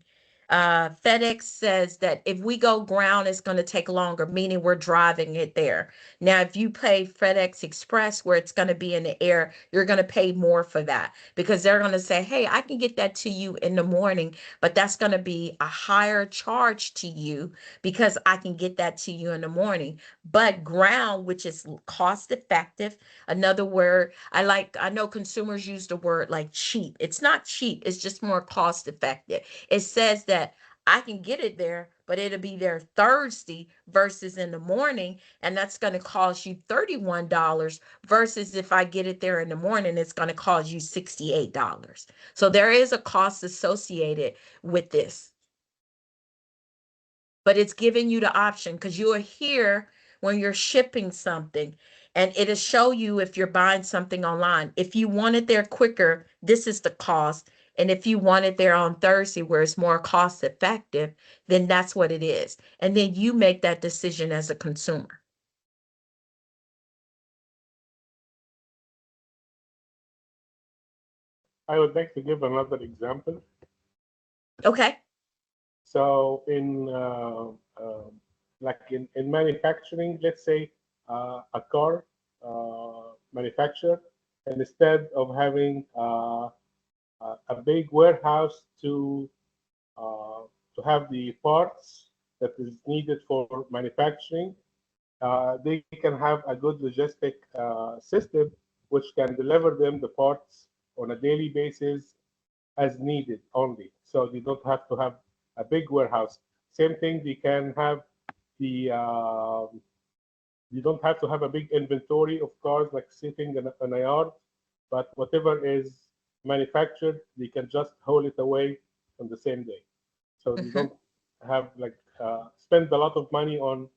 FedEx says that if we go ground, it's going to take longer, meaning we're driving it there. Now, if you pay FedEx Express where it's going to be in the air, you're going to pay more for that because they're going to say, hey, I can get that to you in the morning, but that's going to be a higher charge to you because I can get that to you in the morning. But ground, which is cost effective, another word, I know consumers use the word like cheap. It's not cheap, it's just more cost effective. It says that I can get it there, but it'll be there Thursday versus in the morning, and that's going to cost you $31 versus if I get it there in the morning, it's going to cost you $68. So there is a cost associated with this. But it's giving you the option because you're here when you're shipping something, and it'll show you if you're buying something online. If you want it there quicker, this is the cost. And if you want it there on Thursday where it's more cost effective, then that's what it is. And then you make that decision as a consumer. I would like to give another example. Okay. So like in manufacturing, let's say a car manufacturer, and instead of having a big warehouse to have the parts that is needed for manufacturing, they can have a good logistic system which can deliver them the parts on a daily basis as needed only. So they don't have to have a big warehouse. Same thing, they can have the, you don't have to have a big inventory of cars like sitting in a yard, but whatever is manufactured, they can just haul it away on the same day. So they don't have like spend a lot of money on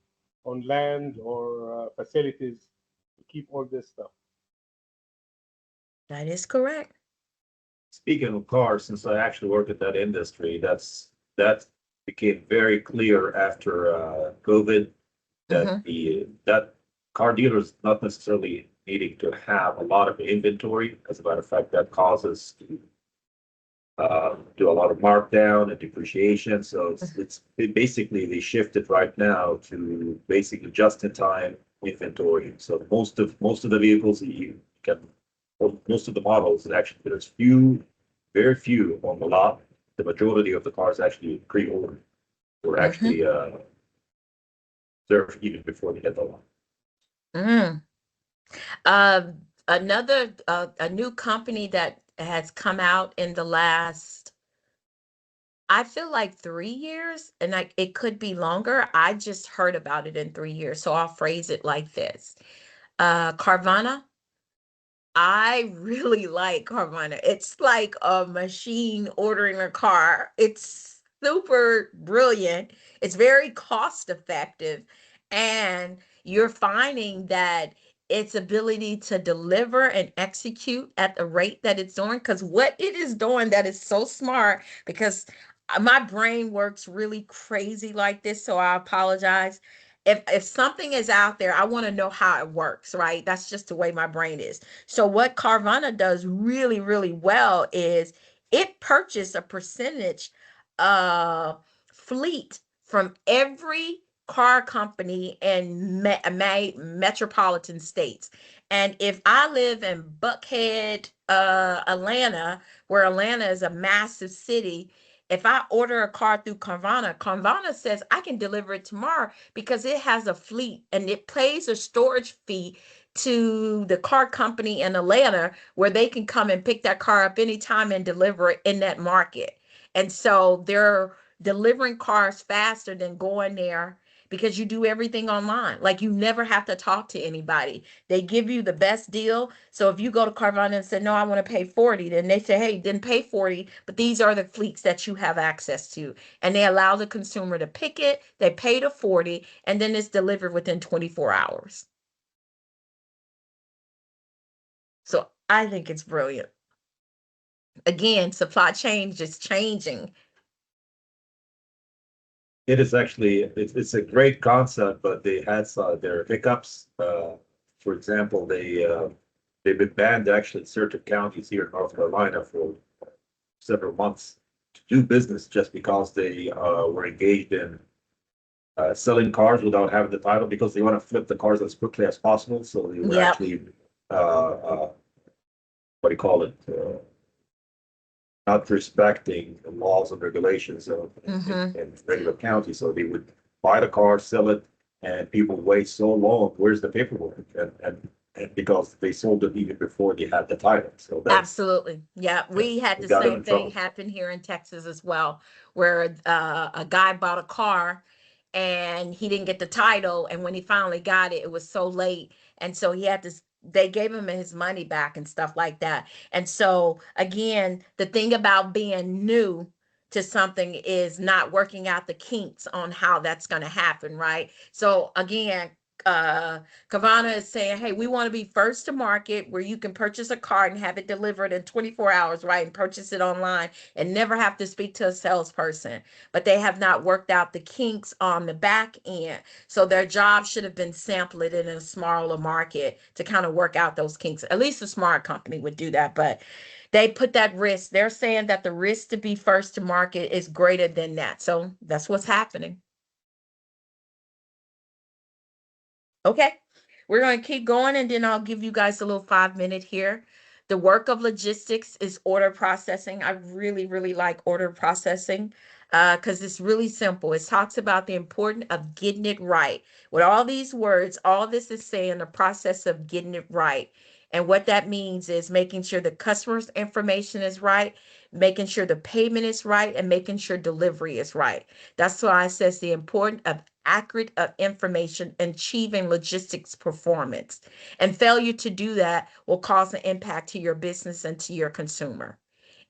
land or facilities to keep all this stuff. That is correct. Speaking of cars, since I actually work at that industry, that became very clear after COVID that that car dealers not necessarily needing to have a lot of inventory. As a matter of fact, that causes do a lot of markdown and depreciation. So it's basically they shifted right now to basically just in time inventory. So most of the vehicles you can, most of the models actually there's very few on the lot. The majority of the cars actually pre-ordered or actually reserved even before they hit the lot. Another a new company that has come out in the last, I feel like 3 years, and it could be longer. I just heard about it in 3 years. So I'll phrase it like this. Carvana, I really like Carvana. It's like a machine ordering a car. It's super brilliant. It's very cost effective. And you're finding that its ability to deliver and execute at the rate that it's doing, because what it is doing that is so smart, because my brain works really crazy like this, so I apologize. If something is out there, I want to know how it works, right? That's just the way my brain is. So what Carvana does really, really well is it purchased a percentage fleet from every car company in metropolitan states. And if I live in Buckhead, Atlanta, where Atlanta is a massive city, if I order a car through Carvana, Carvana says I can deliver it tomorrow because it has a fleet and it pays a storage fee to the car company in Atlanta where they can come and pick that car up anytime and deliver it in that market. And so they're delivering cars faster than going there because you do everything online. Like you never have to talk to anybody. They give you the best deal. So if you go to Carvana and say, no, I want to pay 40, then they say, hey, didn't pay 40, but these are the fleets that you have access to. And they allow the consumer to pick it. They pay the 40 and then it's delivered within 24 hours. So I think it's brilliant. Again, supply chain is changing. It is actually, it's a great concept, but they had their hiccups. For example, they've been banned actually in certain counties here in North Carolina for several months to do business just because they were engaged in selling cars without having the title because they want to flip the cars as quickly as possible. So they were actually, what do you call it? Not respecting the laws and regulations of in regular county. So they would buy the car, sell it, and people wait so long. Where's the paperwork? And because they sold it even before they had the title. So that's absolutely. Yeah, we had the got them same in thing trouble. happen here in Texas as well, where a guy bought a car and he didn't get the title, and when he finally got it, it was so late, and so he had to. They gave him his money back and stuff like that. And so again, the thing about being new to something is not working out the kinks on how that's going to happen, right? So again, Kavana is saying, hey, we want to be first to market where you can purchase a car and have it delivered in 24 hours, right? And purchase it online and never have to speak to a salesperson. But they have not worked out the kinks on the back end. So their job should have been sample it in a smaller market to kind of work out those kinks. At least a smart company would do that. But they put that risk. They're saying that the risk to be first to market is greater than that. So that's what's happening. Okay, we're going to keep going and then I'll give you guys a little 5 minute here. The work of logistics is order processing. I really, really like order processing because it's really simple. It talks about the importance of getting it right. With all these words, all this is saying the process of getting it right. And what that means is making sure the customer's information is right, making sure the payment is right, and making sure delivery is right. That's why it says the importance of accurate information and achieving logistics performance. And failure to do that will cause an impact to your business and to your consumer.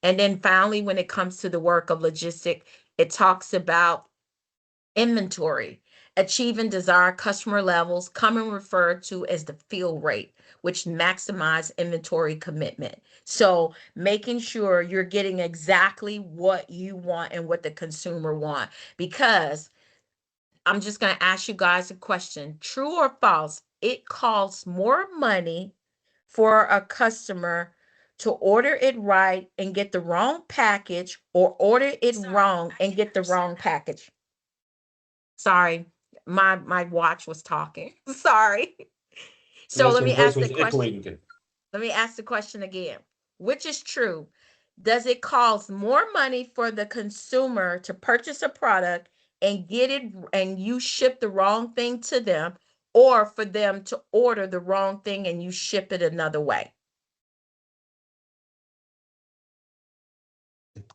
And then finally, when it comes to the work of logistic, it talks about inventory, achieving desired customer levels, commonly referred to as the fill rate, which maximize inventory commitment. So making sure you're getting exactly what you want and what the consumer want, because I'm just going to ask you guys a question. True or false? It costs more money for a customer to order it right and get the wrong package, or order it wrong and get the wrong package. Sorry, my watch was talking. Sorry. So Yes, let your me voice ask the was question. echoing. Let me ask the question again. Which is true? Does it cost more money for the consumer to purchase a product and get it and you ship the wrong thing to them, or for them to order the wrong thing and you ship it another way?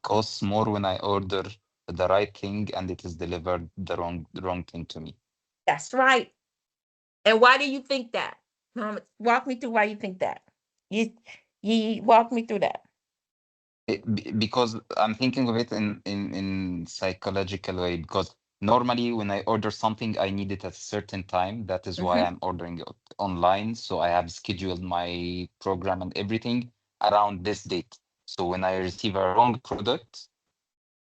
costs more when I order the right thing and it is delivered the wrong thing to me. That's right. And why do you think that? Walk me through why you think that. You walk me through that. Because I'm thinking of it in psychological way, because normally when I order something, I need it at a certain time. That is why I'm ordering it online. So I have scheduled my program and everything around this date. So when I receive a wrong product,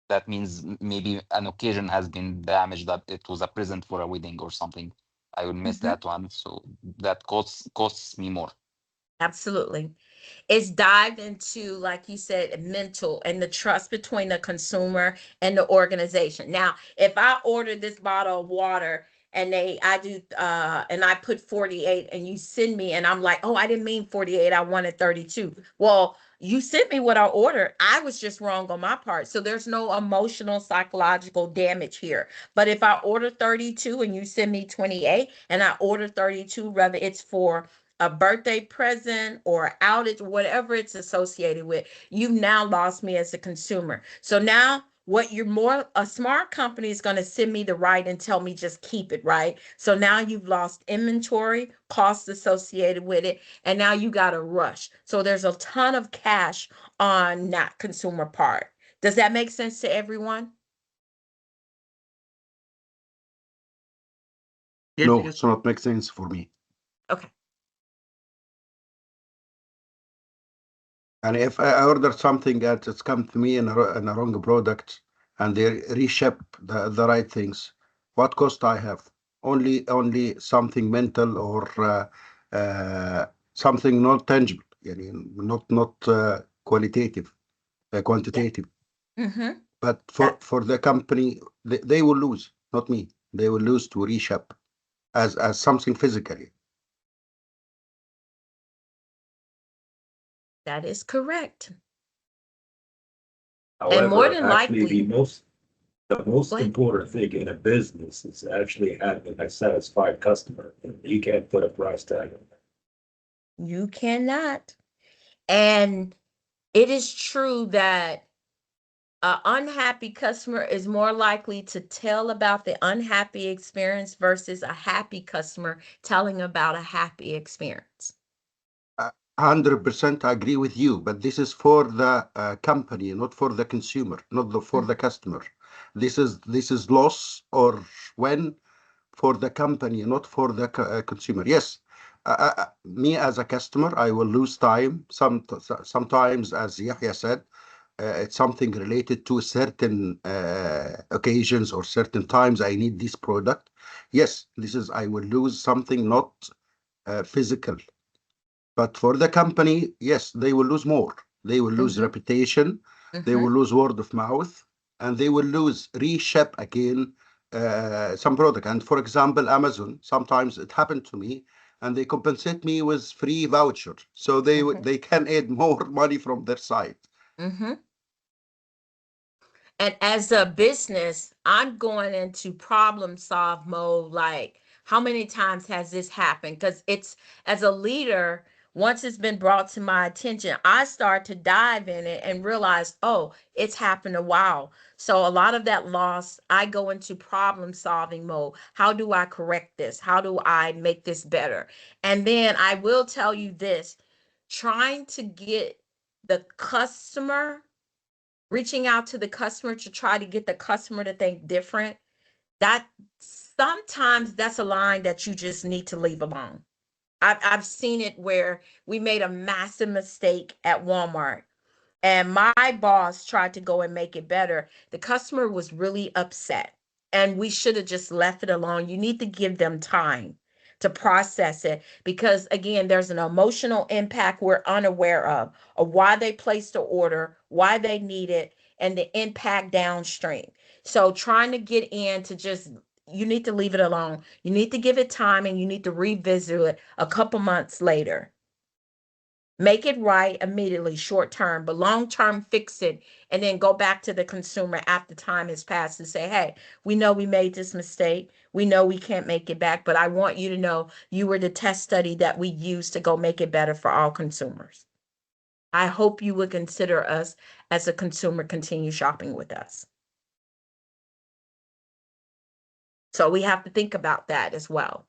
that means maybe an occasion has been damaged, that it was a present for a wedding or something. I will miss that one. So that costs me more. Absolutely. It's dived into, like you said, mental and the trust between the consumer and the organization. Now, if I order this bottle of water and I put 48 and you send me and I'm like, oh, I didn't mean 48, I wanted 32. Well, you sent me what I ordered. I was just wrong on my part. So there's no emotional, psychological damage here. But if I order 32 and you send me 28 and I order 32, whether it's for a birthday present or outage, whatever it's associated with, you've now lost me as a consumer. So now a smart company is going to send me the right and tell me just keep it, right? So now you've lost inventory, costs associated with it, and now you got to rush. So there's a ton of cash on that consumer part. Does that make sense to everyone? No, it's not make sense for me. Okay. And if I order something that it's come to me in a wrong product and they reship the right things, what cost I have? Only something mental or something not tangible, not qualitative, quantitative. Mm-hmm. But for the company, they will lose, not me. They will lose to reship as something physically. That is correct. However, more than actually, likely, the most Go ahead. important thing in a business is actually having a satisfied customer. You can't put a price tag on that. You cannot. And it is true that an unhappy customer is more likely to tell about the unhappy experience versus a happy customer telling about a happy experience. 100% agree with you, but this is for the company, not for the consumer, not for the customer. This is loss or win for the company, not for the consumer. Yes, me as a customer, I will lose time. Sometimes, as Yahya said, it's something related to certain occasions or certain times I need this product. Yes, I will lose something not physical. But for the company, yes, they will lose more. They will lose reputation. They will lose word of mouth, and they will lose reship again some product. And for example, Amazon, sometimes it happened to me, and they compensate me with free voucher, so they can add more money from their side. And as a business, I'm going into problem solve mode. Like, how many times has this happened? Because it's, as a leader, once it's been brought to my attention, I start to dive in it and realize, oh, it's happened a while. So a lot of that loss, I go into problem solving mode. How do I correct this? How do I make this better? And then I will tell you this, trying to get the customer, reaching out to the customer to try to get the customer to think different, that sometimes that's a line that you just need to leave alone. I've seen it where we made a massive mistake at Walmart and my boss tried to go and make it better. The customer was really upset and we should have just left it alone. You need to give them time to process it because, again, there's an emotional impact we're unaware of why they placed the order, why they need it, and the impact downstream. So trying to get in to just, you need to leave it alone. You need to give it time and you need to revisit it a couple months later. Make it right immediately, short term, but long term, fix it and then go back to the consumer after time has passed and say, hey, we know we made this mistake. We know we can't make it back, but I want you to know you were the test study that we used to go make it better for all consumers. I hope you would consider us as a consumer, continue shopping with us. So we have to think about that as well.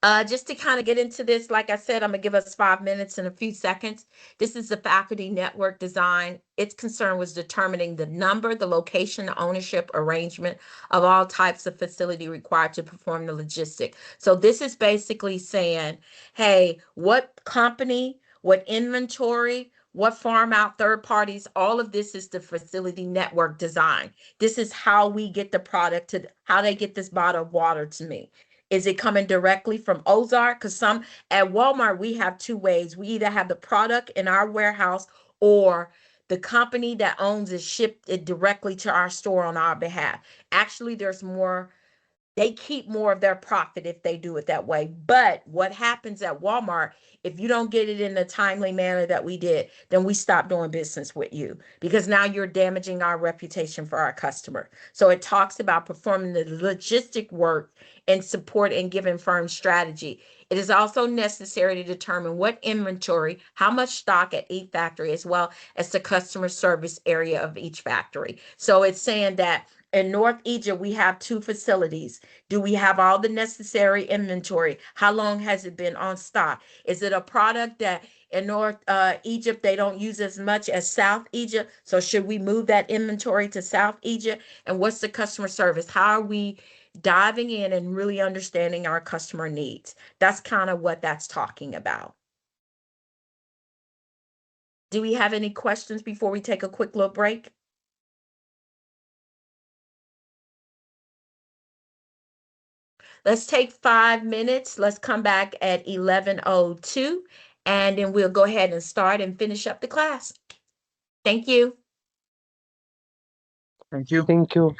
Just to kind of get into this, like I said, I'm gonna give us 5 minutes and a few seconds. This is the faculty network design. Its concern was determining the number, the location, the ownership, arrangement of all types of facility required to perform the logistic. So this is basically saying, hey, what company, what inventory, what farm out third parties, all of this is the facility network design. This is how we get the product to how they get this bottle of water to me. Is it coming directly from Ozark? Because some at Walmart, we have two ways. We either have the product in our warehouse or the company that owns it shipped it directly to our store on our behalf. Actually, there's more, they keep more of their profit if they do it that way. But what happens at Walmart, if you don't get it in the timely manner that we did, then we stop doing business with you because now you're damaging our reputation for our customer. So it talks about performing the logistic work and support and giving firm strategy. It is also necessary to determine what inventory, how much stock at each factory, as well as the customer service area of each factory. So it's saying that in North Egypt, we have 2 facilities. Do we have all the necessary inventory? How long has it been on stock? Is it a product that in North Egypt, they don't use as much as South Egypt? So should we move that inventory to South Egypt? And what's the customer service? How are we diving in and really understanding our customer needs? That's kind of what that's talking about. Do we have any questions before we take a quick little break? Let's take 5 minutes. Let's come back at 11:02, and then we'll go ahead and start and finish up the class. Thank you. Thank you. Thank you.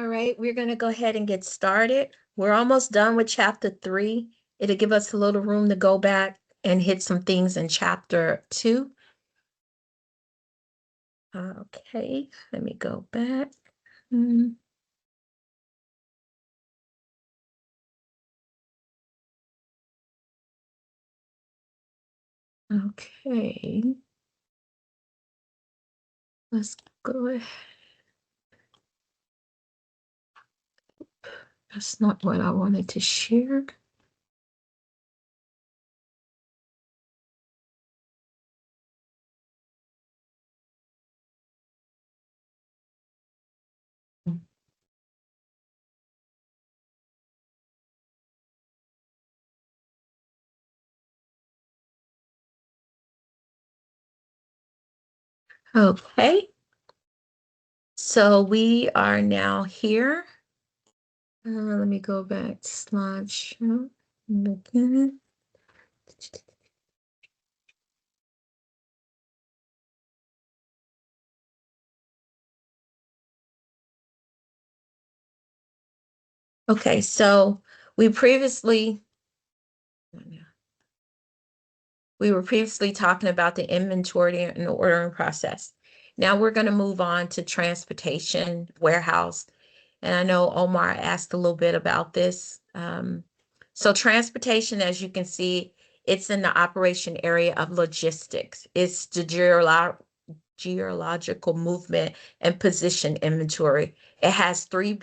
All right, we're going to go ahead and get started. We're almost done with chapter 3. It'll give us a little room to go back and hit some things in chapter 2. Okay, let me go back. Okay. Let's go ahead. That's not what I wanted to share. Okay. So we are now here. Let me go back to slideshow. Okay, so we were previously talking about the inventory and the ordering process. Now we're going to move on to transportation, warehouse. And I know Omar asked a little bit about this. So transportation, as you can see, it's in the operation area of logistics. It's the geological movement and position inventory. It has 3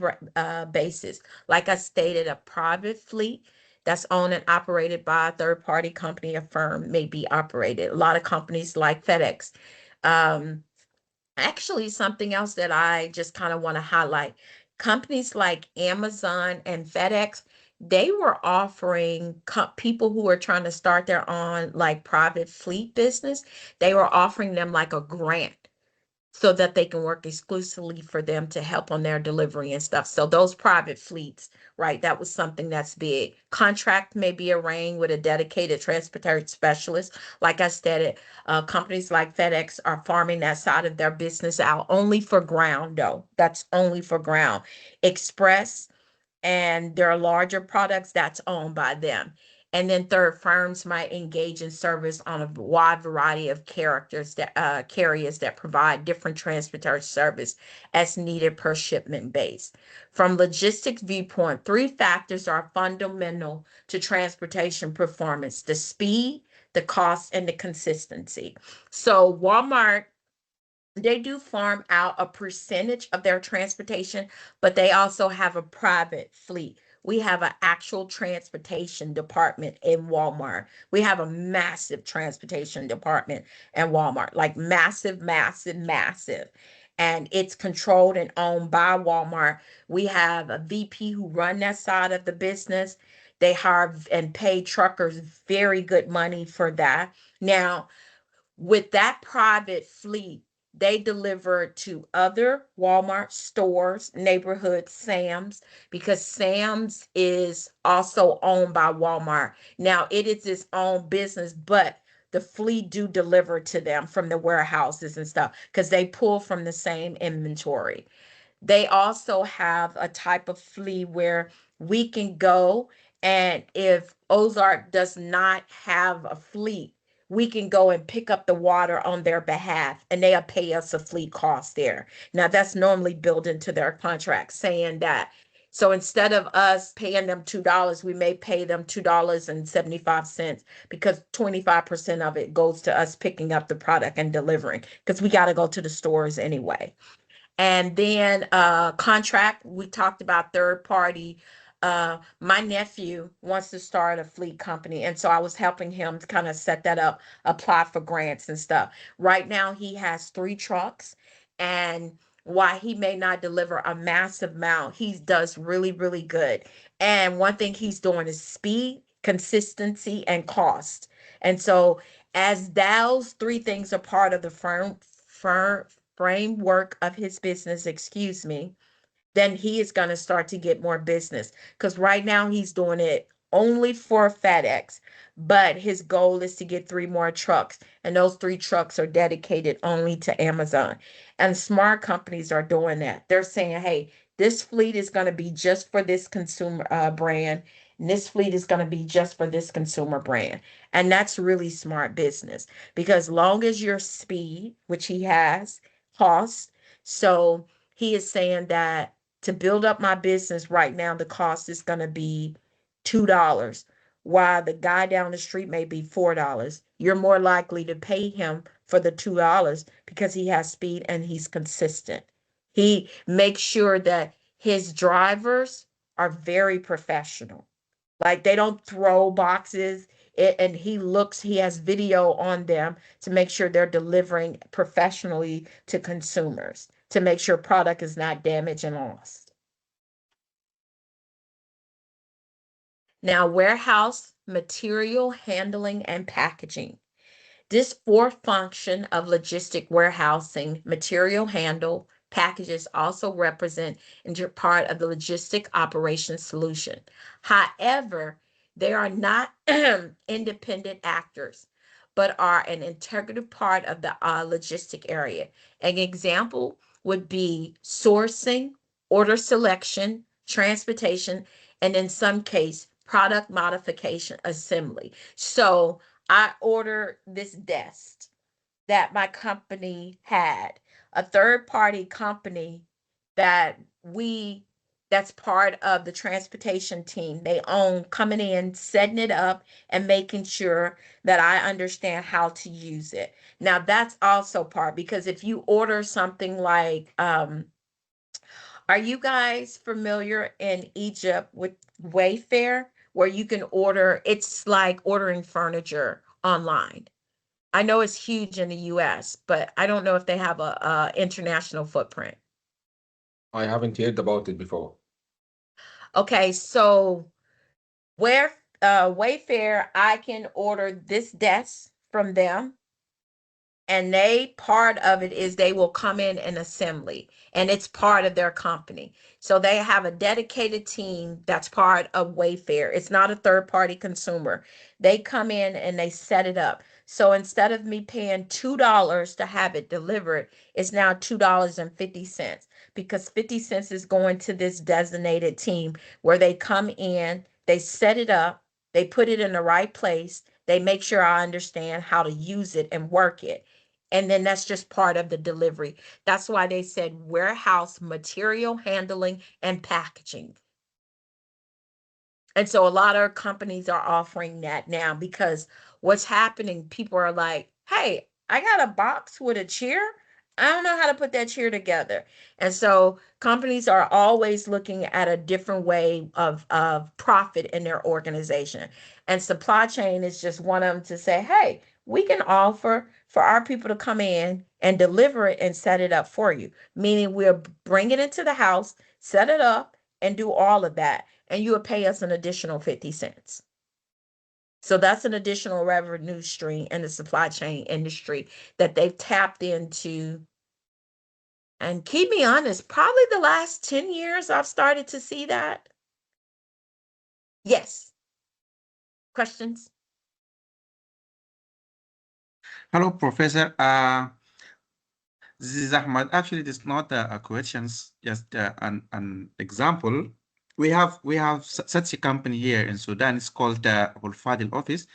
bases. Like I stated, a private fleet that's owned and operated by a third-party company or firm may be operated. A lot of companies like FedEx. Actually, something else that I just kind of want to highlight, companies like Amazon and FedEx, they were offering people who are trying to start their own like private fleet business, they were offering them like a grant so that they can work exclusively for them to help on their delivery and stuff. So those private fleets, right, that was something that's big. Contract may be arranged with a dedicated transportation specialist. Like I said, companies like FedEx are farming that side of their business out only for ground, though. That's only for ground. Express and there are larger products that's owned by them. And then third, firms might engage in service on a wide variety of carriers that provide different transportation service as needed per shipment base. From logistics viewpoint, 3 factors are fundamental to transportation performance: the speed, the cost, and the consistency. So Walmart, they do farm out a percentage of their transportation, but they also have a private fleet. We have an actual transportation department in Walmart. We have a massive transportation department in Walmart, like massive, massive, massive. And it's controlled and owned by Walmart. We have a VP who run that side of the business. They hire and pay truckers very good money for that. Now, with that private fleet, they deliver to other Walmart stores, neighborhood Sam's, because Sam's is also owned by Walmart. Now, it is its own business, but the fleet do deliver to them from the warehouses and stuff because they pull from the same inventory. They also have a type of flea where we can go, and if Ozark does not have a fleet, we can go and pick up the water on their behalf and they'll pay us a fleet cost there. Now that's normally built into their contract saying that. So instead of us paying them $2, we may pay them $2.75 because 25% of it goes to us picking up the product and delivering because we got to go to the stores anyway. And then contract, we talked about third party. My nephew wants to start a fleet company. And so I was helping him to kind of set that up, apply for grants and stuff. Right now, he has 3 trucks. And while he may not deliver a massive amount, he does really, really good. And one thing he's doing is speed, consistency, and cost. And so as those 3 things are part of the framework of his business, excuse me, then he is going to start to get more business. Because right now he's doing it only for FedEx, but his goal is to get 3 more trucks, and those 3 trucks are dedicated only to Amazon. And smart companies are doing that. They're saying, hey, this fleet is going to be just for this consumer brand, and this fleet is going to be just for this consumer brand. And that's really smart business, because long as your speed, which he has, cost. So he is saying that to build up my business right now, the cost is going to be $2, while the guy down the street may be $4. You're more likely to pay him for the $2 because he has speed and he's consistent. He makes sure that his drivers are very professional. Like, they don't throw boxes, and he has video on them to make sure they're delivering professionally to consumers, to make sure product is not damaged and lost. Now, warehouse, material handling, and packaging. This fourth function of logistic warehousing, material handle, packages also represent part of the logistic operations solution. However, they are not independent actors, but are an integral part of the logistic area. An example would be sourcing, order selection, transportation, and in some case, product modification assembly. So I ordered this desk that my company had, a third party company that that's part of the transportation team. They own coming in, setting it up, and making sure that I understand how to use it. Now that's also part, because if you order something like, are you guys familiar in Egypt with Wayfair, where you can order, it's like ordering furniture online? I know it's huge in the US, but I don't know if they have a international footprint. I haven't heard about it before. Okay, so Wayfair, I can order this desk from them, and part of it is they will come in an assembly, and it's part of their company. So they have a dedicated team that's part of Wayfair. It's not a third party consumer. They come in and they set it up. So instead of me paying $2 to have it delivered, it's now $2.50, because 50 cents is going to this designated team, where they come in, they set it up, they put it in the right place, they make sure I understand how to use it and work it. And then that's just part of the delivery. That's why they said warehouse, material handling, and packaging. And so a lot of companies are offering that now, because what's happening, people are like, hey, I got a box with a chair. I don't know how to put that chair together. And so companies are always looking at a different way of profit in their organization. And supply chain is just one of them, to say, hey, we can offer for our people to come in and deliver it and set it up for you. Meaning we'll bring it into the house, set it up, and do all of that. And you would pay us an additional 50 cents. So that's an additional revenue stream in the supply chain industry that they've tapped into. And keep me honest, probably the last 10 years I've started to see that. Yes. Questions? Hello, Professor. This is Ahmad. Actually, it is not a questions, just an example. We have such a company here in Sudan. It's called Abul Fadil Office.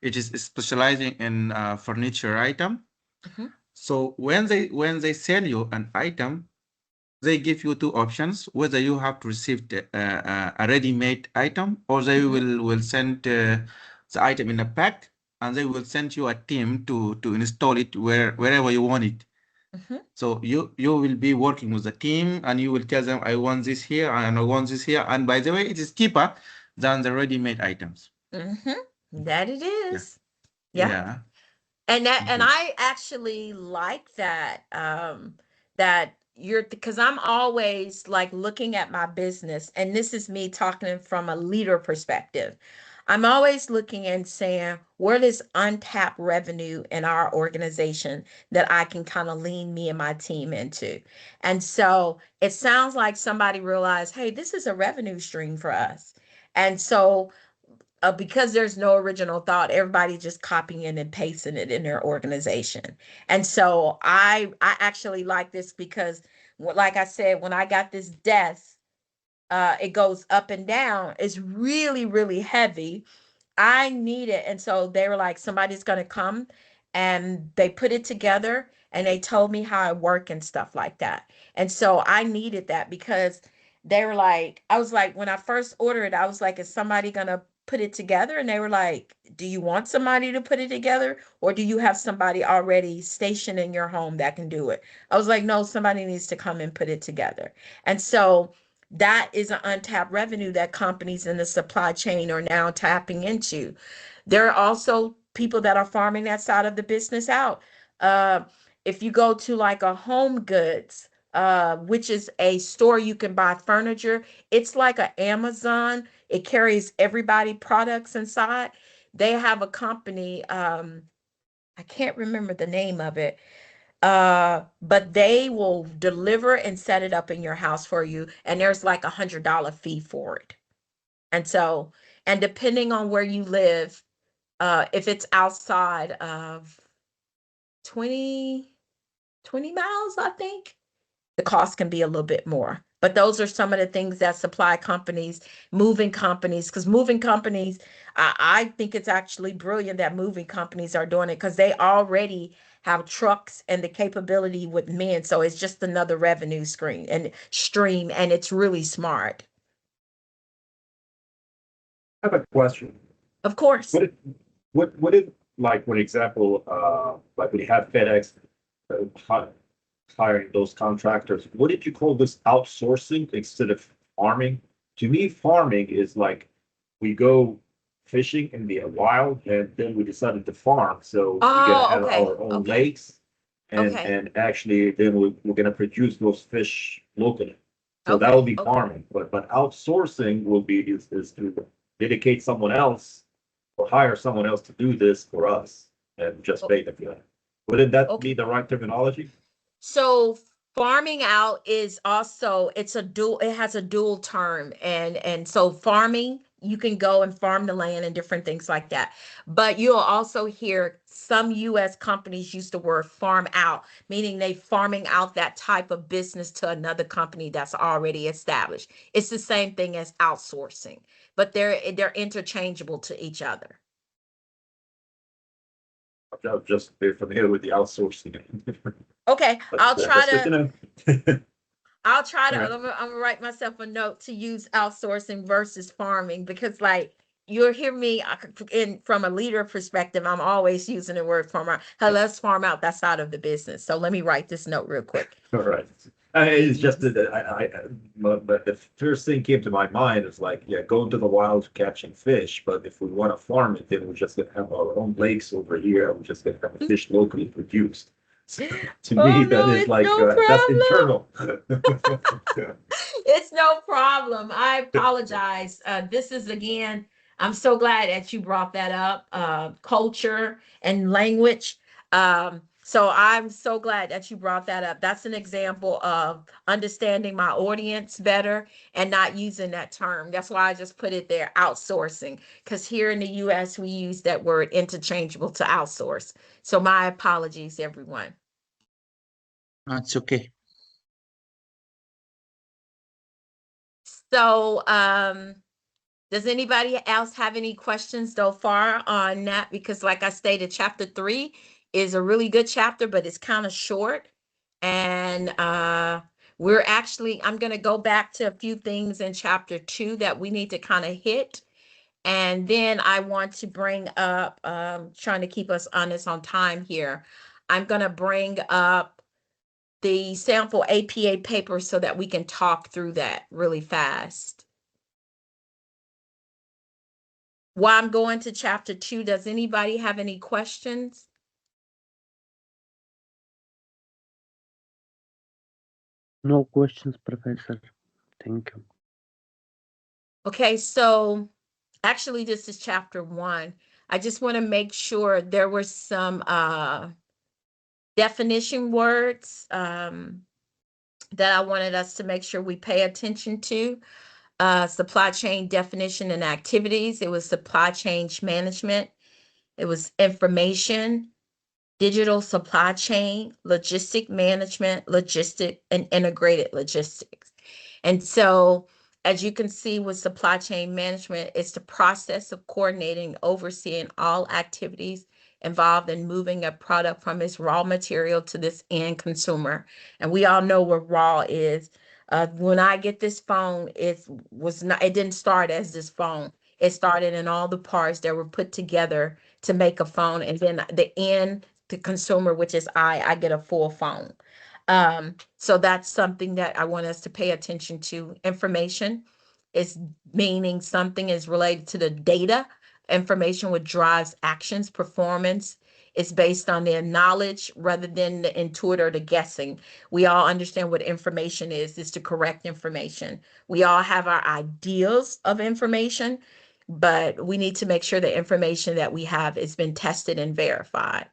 It is specializing in furniture item. So when they sell you an item, they give you two options: whether you have to receive a ready-made item, or they will send the item in a pack, and they will send you a team to install it wherever you want it. So you will be working with the team, and you will tell them, I want this here and I want this here. And by the way, it is cheaper than the ready-made items. That it is. Yeah. And I actually like that, that because I'm always like looking at my business, and this is me talking from a leader perspective. I'm always looking and saying, where is untapped revenue in our organization that I can kind of lean me and my team into? And so it sounds like somebody realized, hey, this is a revenue stream for us. And so because there's no original thought, everybody just copying and pasting it in their organization. And so I actually like this because, like I said, when I got this desk, it goes up and down. It's really, really heavy. I need it. And so they were like, somebody's going to come, and they put it together and they told me how I work and stuff like that. And so I needed that because they were like, I was like, when I first ordered it, I was like, is somebody going to put it together? And they were like, do you want somebody to put it together, or do you have somebody already stationed in your home that can do it? I was like, no, somebody needs to come and put it together. And so that is an untapped revenue that companies in the supply chain are now tapping into. There are also people that are farming that side of the business out. Uh, if you go to like a Home Goods, which is a store you can buy furniture, it's like an Amazon. It carries everybody products inside. They have a company, I can't remember the name of it, but they will deliver and set it up in your house for you, and there's like $100 fee for it. And so, and depending on where you live, if it's outside of 20 miles, I think the cost can be a little bit more. But those are some of the things that supply companies, moving companies, because moving companies, I think it's actually brilliant that moving companies are doing it, because they already have trucks and the capability with men. So it's just another revenue stream, and it's really smart. I have a question. Of course. What if, like, for example, like when you have FedEx hiring those contractors, what did you call this, outsourcing instead of farming? To me, farming is like we go fishing in the wild and then we decided to farm. So we're gonna have our own lakes, and actually then we're gonna produce those fish locally. So that will be farming. But outsourcing will be is to dedicate someone else or hire someone else to do this for us and just pay them for that. Wouldn't that be the right terminology? So farming out is also, it has a dual term, and so farming, you can go and farm the land and different things like that. But you'll also hear some US companies use the word farm out, meaning they farming out that type of business to another company that's already established. It's the same thing as outsourcing, but they're interchangeable to each other. I'm just very familiar with the outsourcing. Okay, I'll try to. I'll try to. All right. I'm gonna write myself a note to use outsourcing versus farming, because, like, you'll hear me from a leader perspective, I'm always using the word farm out. Hey, let's farm out that side of the business. So let me write this note real quick. All right. It's just that but the first thing came to my mind is like, yeah, going to the wild catching fish. But if we want to farm it, then we're just gonna have our own lakes over here. We're just gonna have fish locally produced. So, to me, that is like that's internal. It's no problem. I apologize. This is, again, I'm so glad that you brought that up, culture and language. So I'm so glad that you brought that up. That's an example of understanding my audience better and not using that term. That's why I just put it there, outsourcing, because here in the US, we use that word interchangeable to outsource. So my apologies, everyone. It's okay. So, does anybody else have any questions so far on that? Because, like I stated, chapter 3 is a really good chapter, but it's kind of short. And I'm going to go back to a few things in chapter 2 that we need to kind of hit. And then I want to bring up, trying to keep us honest on time here, I'm going to bring up the sample APA paper so that we can talk through that really fast. While I'm going to chapter 2, does anybody have any questions? No questions, Professor. Thank you. Okay, so actually this is chapter 1. I just want to make sure there were some definition words that I wanted us to make sure we pay attention to. supply chain definition and activities. It was supply chain management. It was information, digital supply chain, logistic management, logistic, and integrated logistics. And so, as you can see with supply chain management, it's the process of coordinating, overseeing all activities involved in moving a product from its raw material to this end consumer. And we all know what raw is. When I get this phone, it didn't start as this phone. It started in all the parts that were put together to make a phone, and then the end, the consumer, which is I get a full phone. So that's something that I want us to pay attention to. Information is meaning something is related to the data. Information what drives actions, performance is based on their knowledge rather than the intuitive or the guessing. We all understand what information is the correct information. We all have our ideas of information, but we need to make sure the information that we have has been tested and verified.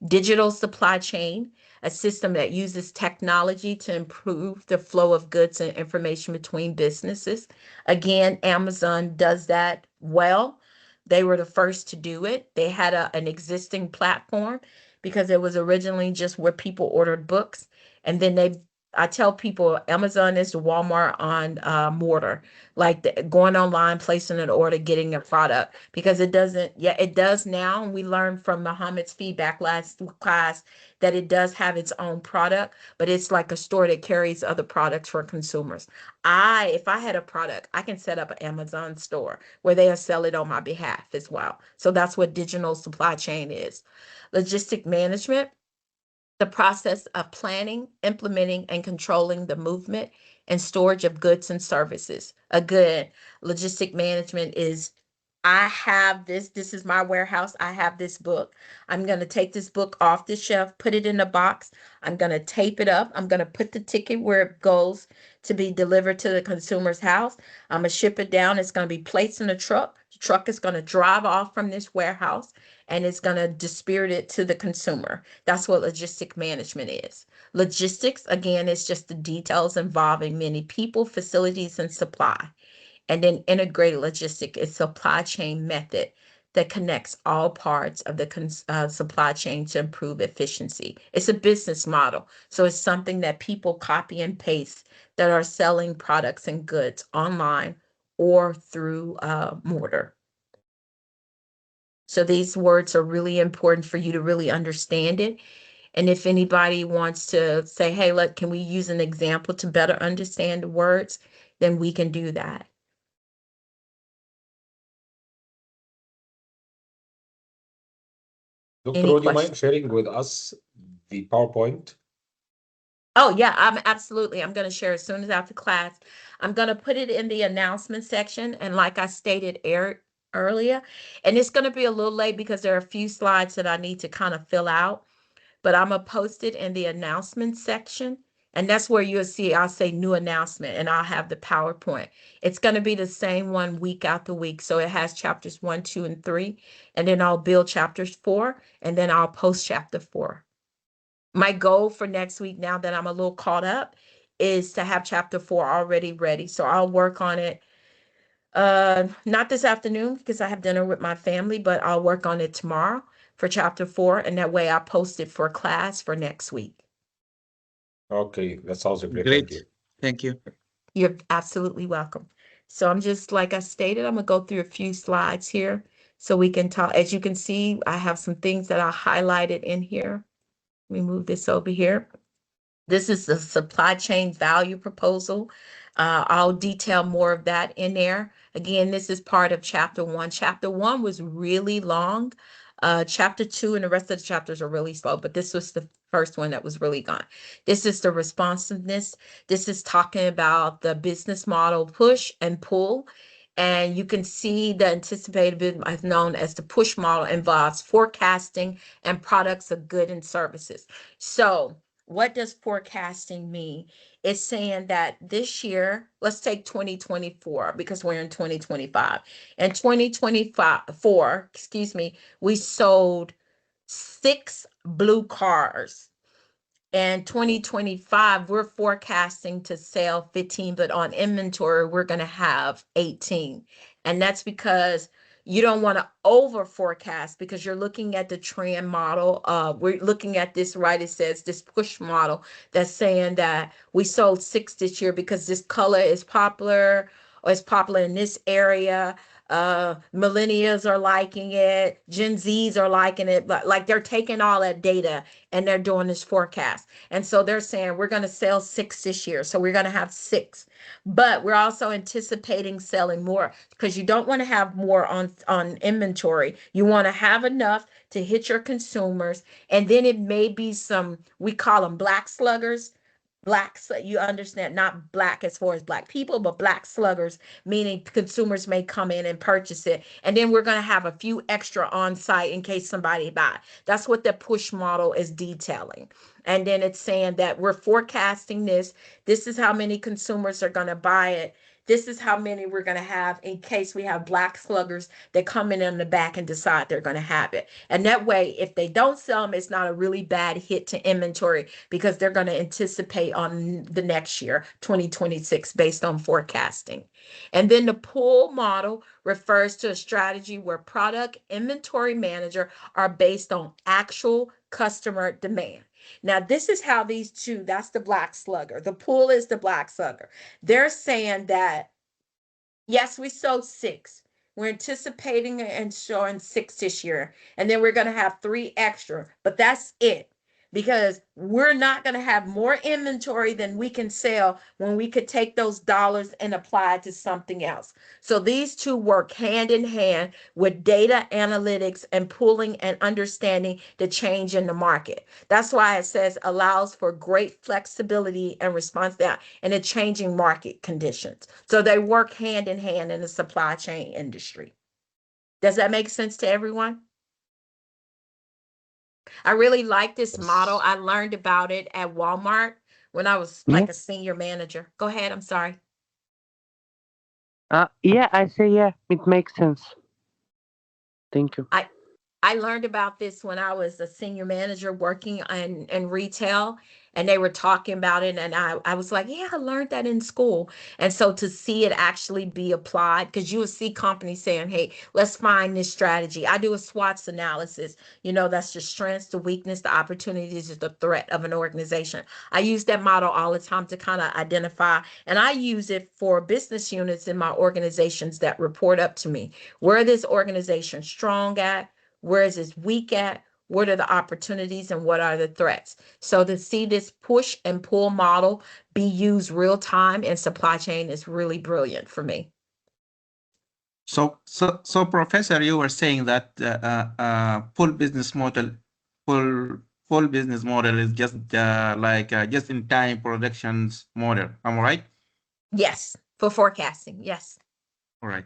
Digital supply chain, a system that uses technology to improve the flow of goods and information between businesses. Again, Amazon does that well. They were the first to do it. They had an existing platform because it was originally just where people ordered books. And then I tell people Amazon is the Walmart on mortar, like going online, placing an order, getting a product, because it doesn't, yeah, it does now. And we learned from Muhammad's feedback last class that it does have its own product, but it's like a store that carries other products for consumers. If I had a product, I can set up an Amazon store where they'll sell it on my behalf as well. So that's what digital supply chain is. Logistic management, the process of planning, implementing, and controlling the movement and storage of goods and services. A good logistic management is I have this is my warehouse. I have this book. I'm going to take this book off the shelf, put it in a box. I'm going to tape it up. I'm going to put the ticket where it goes to be delivered to the consumer's house. I'm going to ship it down. It's going to be placed in a truck. The truck is going to drive off from this warehouse and it's going to dispatch it to the consumer. That's what logistic management is. Logistics, again, is just the details involving many people, facilities, and supply. And then integrated logistic is supply chain method that connects all parts of the supply chain to improve efficiency. It's a business model. So it's something that people copy and paste that are selling products and goods online or through mortar. So these words are really important for you to really understand it. And if anybody wants to say, hey, look, can we use an example to better understand the words? Then we can do that. Dr. would you mind sharing with us the PowerPoint? Oh, yeah, I'm going to share as soon as after class. I'm going to put it in the announcement section. And like I stated earlier, and it's going to be a little late because there are a few slides that I need to kind of fill out, but I'm going to post it in the announcement section. And that's where you'll see, I'll say new announcement and I'll have the PowerPoint. It's going to be the same one week after week. So it has chapters 1, 2, and 3, and then I'll build chapters 4, and then I'll post chapter 4. My goal for next week, now that I'm a little caught up, is to have chapter 4 already ready. So I'll work on it, not this afternoon because I have dinner with my family, but I'll work on it tomorrow for chapter 4. And that way I post it for class for next week. Okay, that sounds great. Great. Thank you. You're absolutely welcome. So I'm just, like I stated, I'm gonna go through a few slides here so we can talk. As you can see, I have some things that I highlighted in here. Let me move this over here. This is the supply chain value proposal. I'll detail more of that in there. Again, this is part of chapter 1. Chapter 1 was really long. Chapter 2 and the rest of the chapters are really slow, but this was the first one that was really gone. This is the responsiveness. This is talking about the business model push and pull. And you can see the anticipated business known as the push model involves forecasting and products of goods and services. So what does forecasting mean? It's saying that this year, let's take 2024 because we're in 2025. In 2024, we sold 6 blue cars. And 2025, we're forecasting to sell 15, but on inventory, we're going to have 18. And that's because you don't want to over forecast because you're looking at the trend model. We're looking at this, right? It says this push model that's saying that we sold 6 this year because this color is popular or it's popular in this area. Millennials are liking it, Gen Zs are liking it, but like they're taking all that data and they're doing this forecast. And so they're saying we're going to sell 6 this year. So we're going to have 6, but we're also anticipating selling more because you don't want to have more on inventory. You want to have enough to hit your consumers. And then it may be some, we call them black sluggers. Blacks, you understand, not black as far as black people, but black sluggers, meaning consumers may come in and purchase it. And then we're going to have a few extra on site in case somebody buy. That's what the push model is detailing. And then it's saying that we're forecasting this. This is how many consumers are going to buy it. This is how many we're going to have in case we have black sluggers that come in the back and decide they're going to have it. And that way, if they don't sell them, it's not a really bad hit to inventory because they're going to anticipate on the next year, 2026, based on forecasting. And then the pull model refers to a strategy where product inventory manager are based on actual customer demand. Now, this is how these two, that's the black slugger. The pull is the black slugger. They're saying that, yes, we sold 6. We're anticipating and showing 6 this year. And then we're going to have 3 extra, but that's it. Because we're not going to have more inventory than we can sell when we could take those dollars and apply it to something else. So these two work hand in hand with data analytics and pooling and understanding the change in the market. That's why it says allows for great flexibility and response in the changing market conditions. So they work hand in hand in the supply chain industry. Does that make sense to everyone? I really like this model. Yes. I learned about it at Walmart when I was like a Yes. senior manager. Go ahead. I'm sorry. Yeah, I say yeah, it makes sense. Thank you. I learned about this when I was a senior manager working in retail, and they were talking about it. And I was like, yeah, I learned that in school. And so to see it actually be applied, because you will see companies saying, hey, let's find this strategy. I do a SWOT analysis. That's the strengths, the weakness, the opportunities, the threat of an organization. I use that model all the time to kind of identify, and I use it for business units in my organizations that report up to me. Where this organization strong at? Where is it weak at? What are the opportunities and what are the threats? So to see this push and pull model be used real time in supply chain is really brilliant for me. So, Professor, you were saying that full business model is just like just in time productions model. Am I right? Yes, for forecasting. Yes. All right.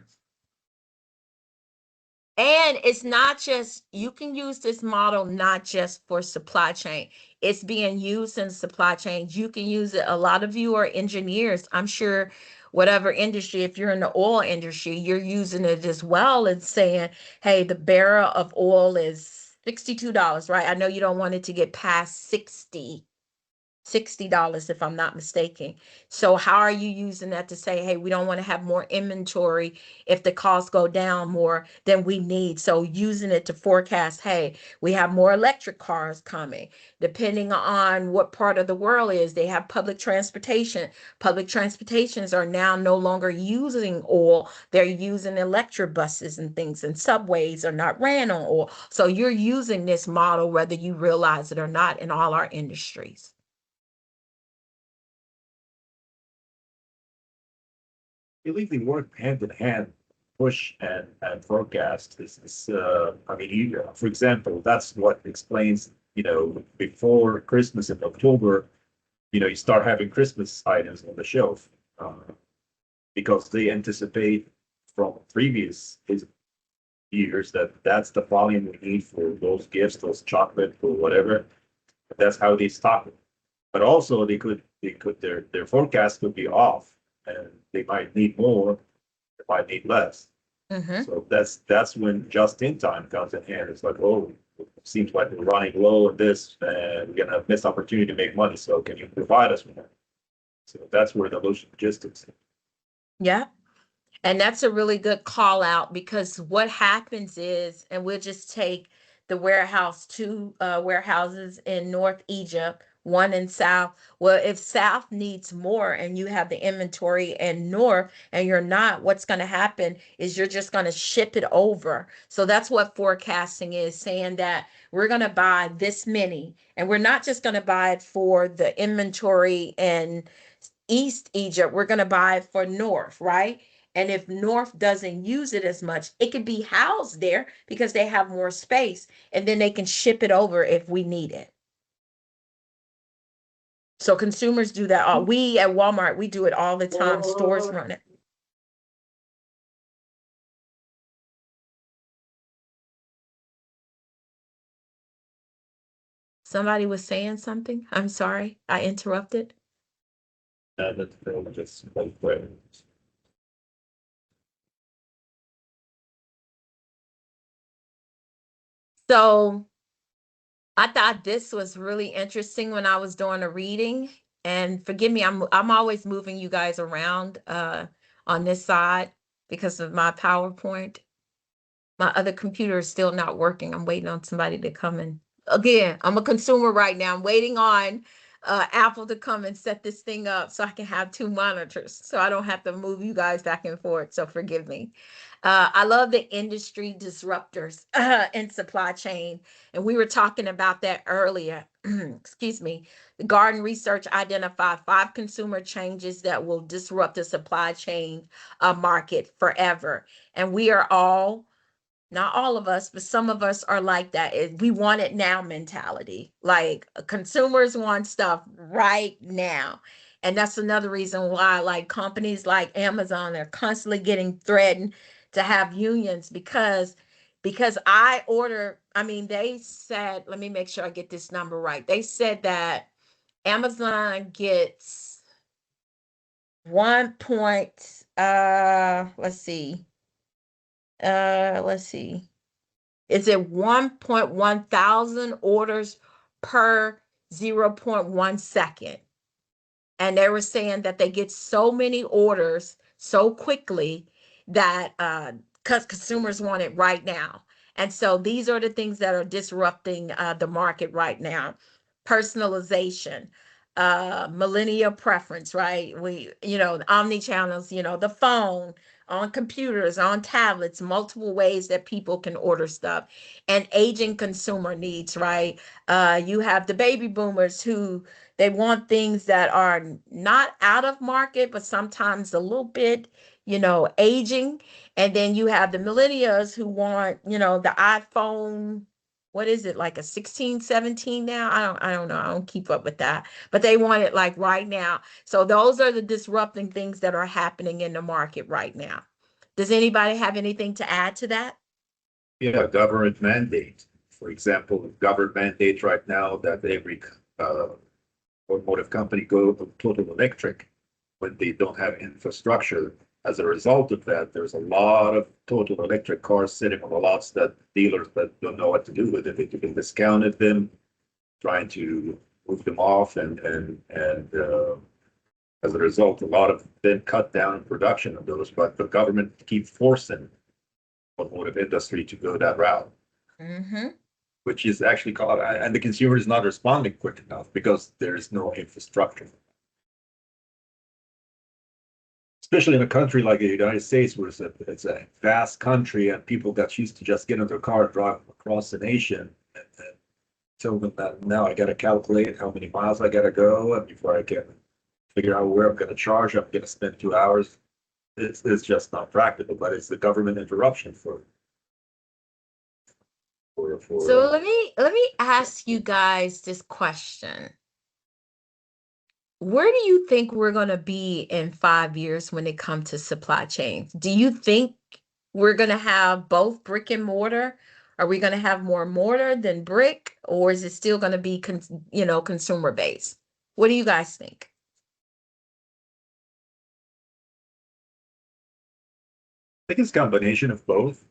And it's not just, you can use this model not just for supply chain. It's being used in supply chain. You can use it. A lot of you are engineers. I'm sure whatever industry, if you're in the oil industry, you're using it as well and saying, hey, the barrel of oil is $62, right? I know you don't want it to get past $60 if I'm not mistaken. So how are you using that to say, hey, we don't want to have more inventory if the costs go down more than we need? So using it to forecast, hey, we have more electric cars coming. Depending on what part of the world is, they have public transportation. Public transportations are now no longer using oil. They're using electric buses and things, and subways are not ran on oil. So you're using this model, whether you realize it or not, in all our industries. I believe they work hand in hand, push and forecast. I mean, for example, that's what explains, before Christmas in October, you start having Christmas items on the shelf because they anticipate from previous years that's the volume we need for those gifts, those chocolate or whatever. That's how they stock it. But also their forecast could be off, and they might need more, they might need less. Mm-hmm. So that's when just in time comes in hand. It's like, oh, it seems like we're running low on this and we're gonna have missed opportunity to make money. So can you provide us with that? So that's where the logistics. Yeah. And that's a really good call out, because what happens is, and we'll just take the warehouse, two warehouses in North Egypt, one in South. Well, if South needs more and you have the inventory in North and you're not, what's going to happen is you're just going to ship it over. So that's what forecasting is, saying that we're going to buy this many, and we're not just going to buy it for the inventory in East Egypt, we're going to buy it for North, right? And if North doesn't use it as much, it could be housed there because they have more space, and then they can ship it over if we need it. So consumers do that. We at Walmart, we do it all the time. Stores run it. Somebody was saying something. I'm sorry, I interrupted. That's just like So I thought this was really interesting when I was doing a reading. And forgive me, I'm always moving you guys around on this side because of my PowerPoint. My other computer is still not working. I'm waiting on somebody to come in. Again, I'm a consumer right now. I'm waiting on Apple to come and set this thing up so I can have two monitors, so I don't have to move you guys back and forth. So forgive me. I love the industry disruptors in supply chain. And we were talking about that earlier. Excuse me. The Garden Research identified 5 consumer changes that will disrupt the supply chain market forever. And we are all, not all of us, but some of us are like that. We want it now mentality. Like consumers want stuff right now. And that's another reason why like companies like Amazon are constantly getting threatened to have unions, because they said, let me make sure I get this number right. They said that Amazon gets 1 point, let's see. Is it 1.1 thousand orders per 0.1 second? And they were saying that they get so many orders so quickly that because consumers want it right now. And so these are the things that are disrupting the market right now. Personalization, millennial preference, right? The omni-channels, the phone, on computers, on tablets, multiple ways that people can order stuff, and aging consumer needs, right? You have the baby boomers who they want things that are not out of market, but sometimes a little bit, aging. And then you have the millennials who want, the iPhone. What is it, like a 16, 17 now? I don't know. I don't keep up with that. But they want it like right now. So those are the disrupting things that are happening in the market right now. Does anybody have anything to add to that? Yeah, government mandate. For example, government mandate right now that every automotive company go total electric when they don't have infrastructure. As a result of that, there's a lot of total electric cars sitting on the lots that dealers that don't know what to do with it. They can discounted them, trying to move them off, and as a result, a lot of then cut down in production of those. But the government keep forcing automotive industry to go that route, which is actually called, and the consumer is not responding quick enough because there is no infrastructure. Especially in a country like the United States, where it's a vast country and people got used to just get into a car, drive across the nation, and tell them that now I got to calculate how many miles I got to go, and before I can figure out where I'm going to charge, I'm going to spend 2 hours. It's just not practical, but it's the government interruption for. So let me ask you guys this question. Where do you think we're going to be in 5 years when it comes to supply chains? Do you think we're going to have both brick and mortar? Are we going to have more mortar than brick, or is it still going to be, consumer based? What do you guys think? I think it's a combination of both.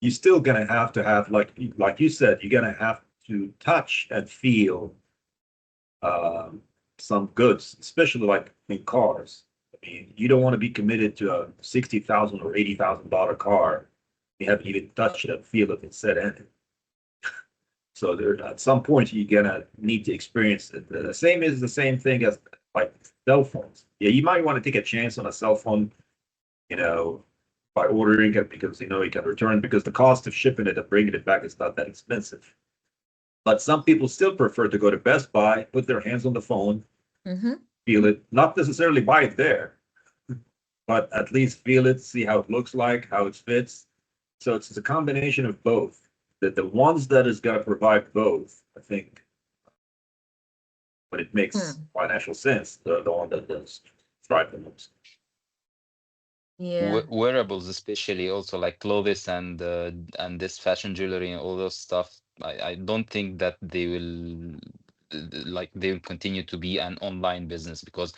you're still gonna have to have, like you said, you're gonna have to touch and feel some goods, especially like in cars. I mean, you don't want to be committed to a $60,000 or $80,000 car. You haven't even touched it and feel it and set in it. So there, at some point, you're gonna need to experience it. The same is the same thing as like cell phones. Yeah, you might want to take a chance on a cell phone, you know, by ordering it because you know you can return because the cost of shipping it and bringing it back is not that expensive. But some people still prefer to go to Best Buy, put their hands on the phone, feel it, not necessarily buy it there, but at least feel it, see how it looks like, how it fits. So it's a combination of both. That the ones that is going to provide both, I think, but it makes financial sense. The one that does thrive the most. Yeah. Wearables, especially also like clothes and this fashion jewelry and all those stuff. I don't think that they will like they will continue to be an online business because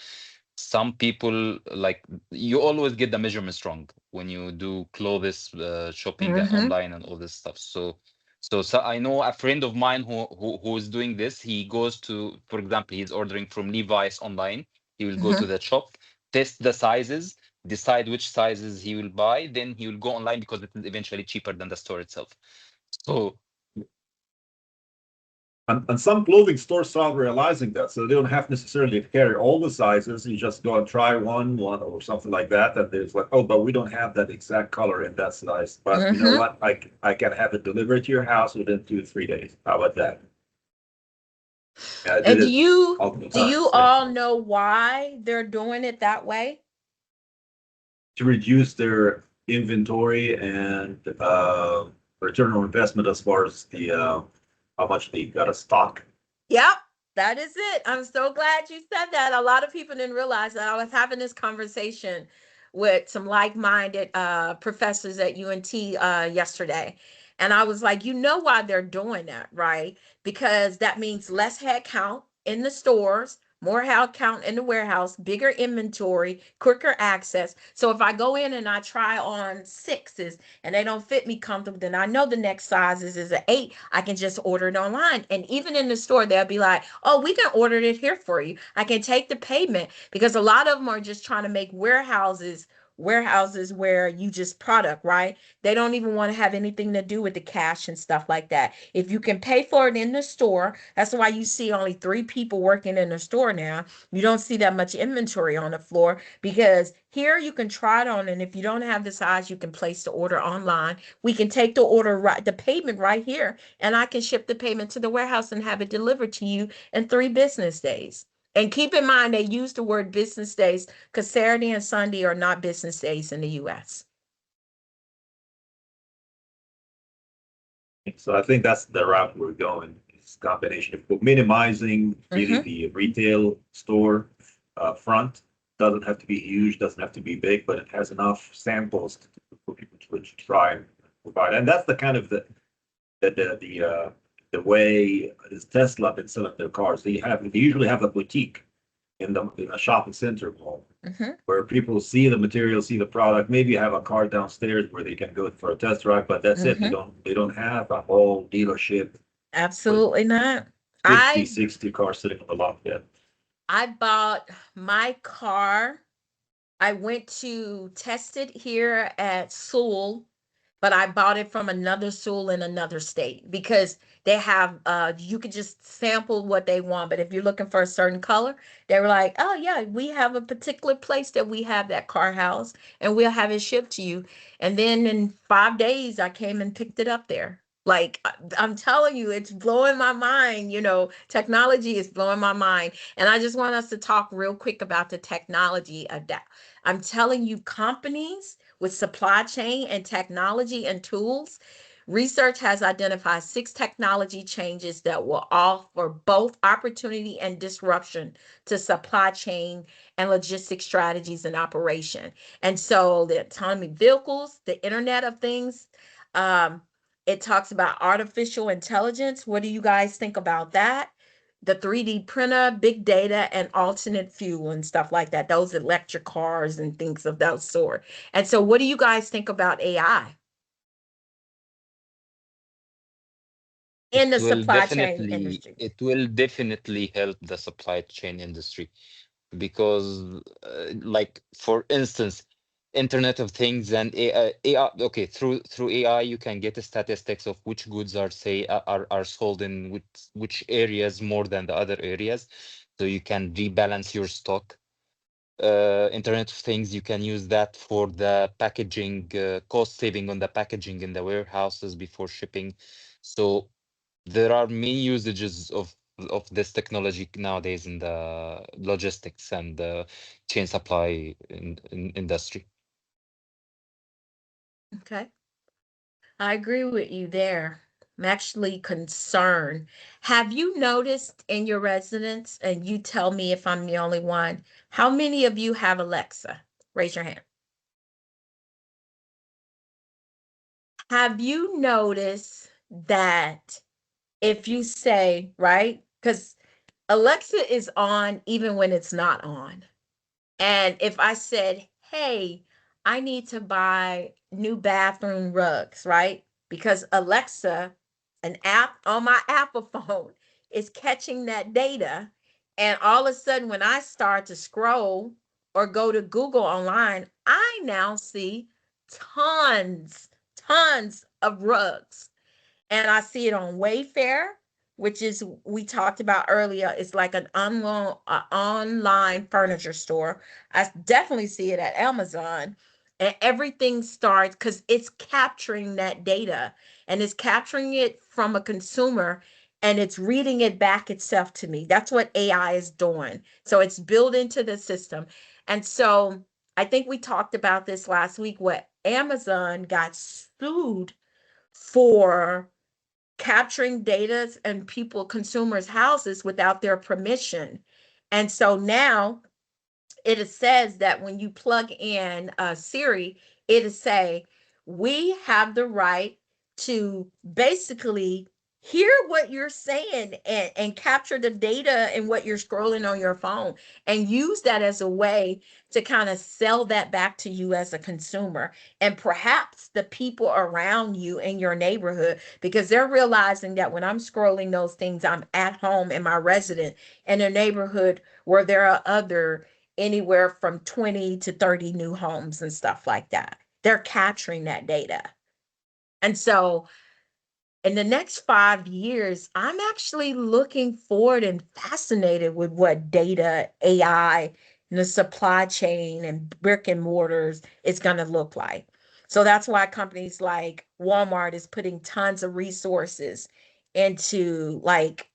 some people like you always get the measurements wrong when you do clothes shopping and online and all this stuff. So I know a friend of mine who is doing this. He goes to, for example, he's ordering from Levi's online. He will go to the shop, test the sizes, decide which sizes he will buy, then he will go online because it is eventually cheaper than the store itself. So and some clothing stores start realizing that, so they don't have necessarily to carry all the sizes. You just go and try one or something like that, and there's like, oh, but we don't have that exact color in that size. But you know what? I can have it delivered to your house within 2 to 3 days. How about that? And do you all know why they're doing it that way? To reduce their inventory and return on investment as far as the how much they got to stock. Yep, that is it. I'm so glad you said that. A lot of people didn't realize that. I was having this conversation with some like-minded professors at UNT yesterday. And I was like, you know why they're doing that, right? Because that means less head count in the stores, more head count in the warehouse, bigger inventory, quicker access. So if I go in and I try on 6s and they don't fit me comfortable, then I know the next sizes is an 8. I can just order it online. And even in the store, they'll be like, oh, we can order it here for you. I can take the payment because a lot of them are just trying to make warehouses where you just product, right? They don't even want to have anything to do with the cash and stuff like that. If you can pay for it in the store, that's why you see only 3 people working in the store now. You don't see that much inventory on the floor because here you can try it on, and if you don't have the size, you can place the order online. We can take the order the payment right here, and I can ship the payment to the warehouse and have it delivered to you in 3 business days. And keep in mind, they use the word business days because Saturday and Sunday are not business days in the U.S. So I think that's the route we're going. It's a combination of minimizing really the retail store front. Doesn't have to be huge, doesn't have to be big, but it has enough samples for people to try and provide. And that's the kind of the way Tesla been selling their cars. They usually have a boutique in a shopping center mall where people see the material, see the product. Maybe you have a car downstairs where they can go for a test drive, but that's it. They don't have a whole dealership. Absolutely not. 60 cars sitting on the lot yet. I bought my car. I went to test it here at Sewell, but I bought it from another Sewell in another state because they have you could just sample what they want. But if you're looking for a certain color, they were like, oh yeah, we have a particular place that we have that car house and we'll have it shipped to you. And then in 5 days I came and picked it up there. Like I'm telling you, it's blowing my mind. You know, technology is blowing my mind. And I just want us to talk real quick about the technology of that. I'm telling you, companies with supply chain and technology and tools, research has identified 6 technology changes that will offer both opportunity and disruption to supply chain and logistic strategies and operation. And so the autonomous vehicles, the Internet of Things, it talks about artificial intelligence. What do you guys think about that? The 3D printer, big data, and alternate fuel and stuff like that. Those electric cars and things of that sort. And so what do you guys think about AI? in the It will supply chain definitely industry. it will definitely help the supply chain industry because like for instance, Internet of Things and AI, okay, through AI you can get statistics of which goods are say are sold in which areas more than the other areas, so you can rebalance your stock. Internet of Things, you can use that for the packaging, cost saving on the packaging in the warehouses before shipping. So there are many usages of this technology nowadays in the logistics and the chain supply in industry. Okay. I agree with you there. I'm actually concerned. Have you noticed in your residence, and you tell me if I'm the only one, how many of you have Alexa? Raise your hand. Have you noticed that if you say, right? Because Alexa is on even when it's not on. And if I said, hey, I need to buy new bathroom rugs, right? Because Alexa, an app on my Apple phone, is catching that data. And all of a sudden, when I start to scroll or go to Google online, I now see tons, tons of rugs, and I see it on Wayfair, which is we talked about earlier. It's like an online furniture store. I definitely see it at Amazon, and everything starts because it's capturing that data and it's capturing it from a consumer and it's reading it back itself to me. That's what AI is doing. So it's built into the system, and so I think we talked about this last week. What Amazon got sued for capturing data and people, consumers' houses without their permission. And so now it says that when you plug in Siri, it'll say, we have the right to basically hear what you're saying and capture the data and what you're scrolling on your phone and use that as a way to kind of sell that back to you as a consumer and perhaps the people around you in your neighborhood, because they're realizing that when I'm scrolling those things, I'm at home in my resident in a neighborhood where there are other anywhere from 20 to 30 new homes and stuff like that. They're capturing that data. And so in the next 5 years, I'm actually looking forward and fascinated with what data, AI, and the supply chain and brick and mortars is going to look like. So that's why companies like Walmart is putting tons of resources into like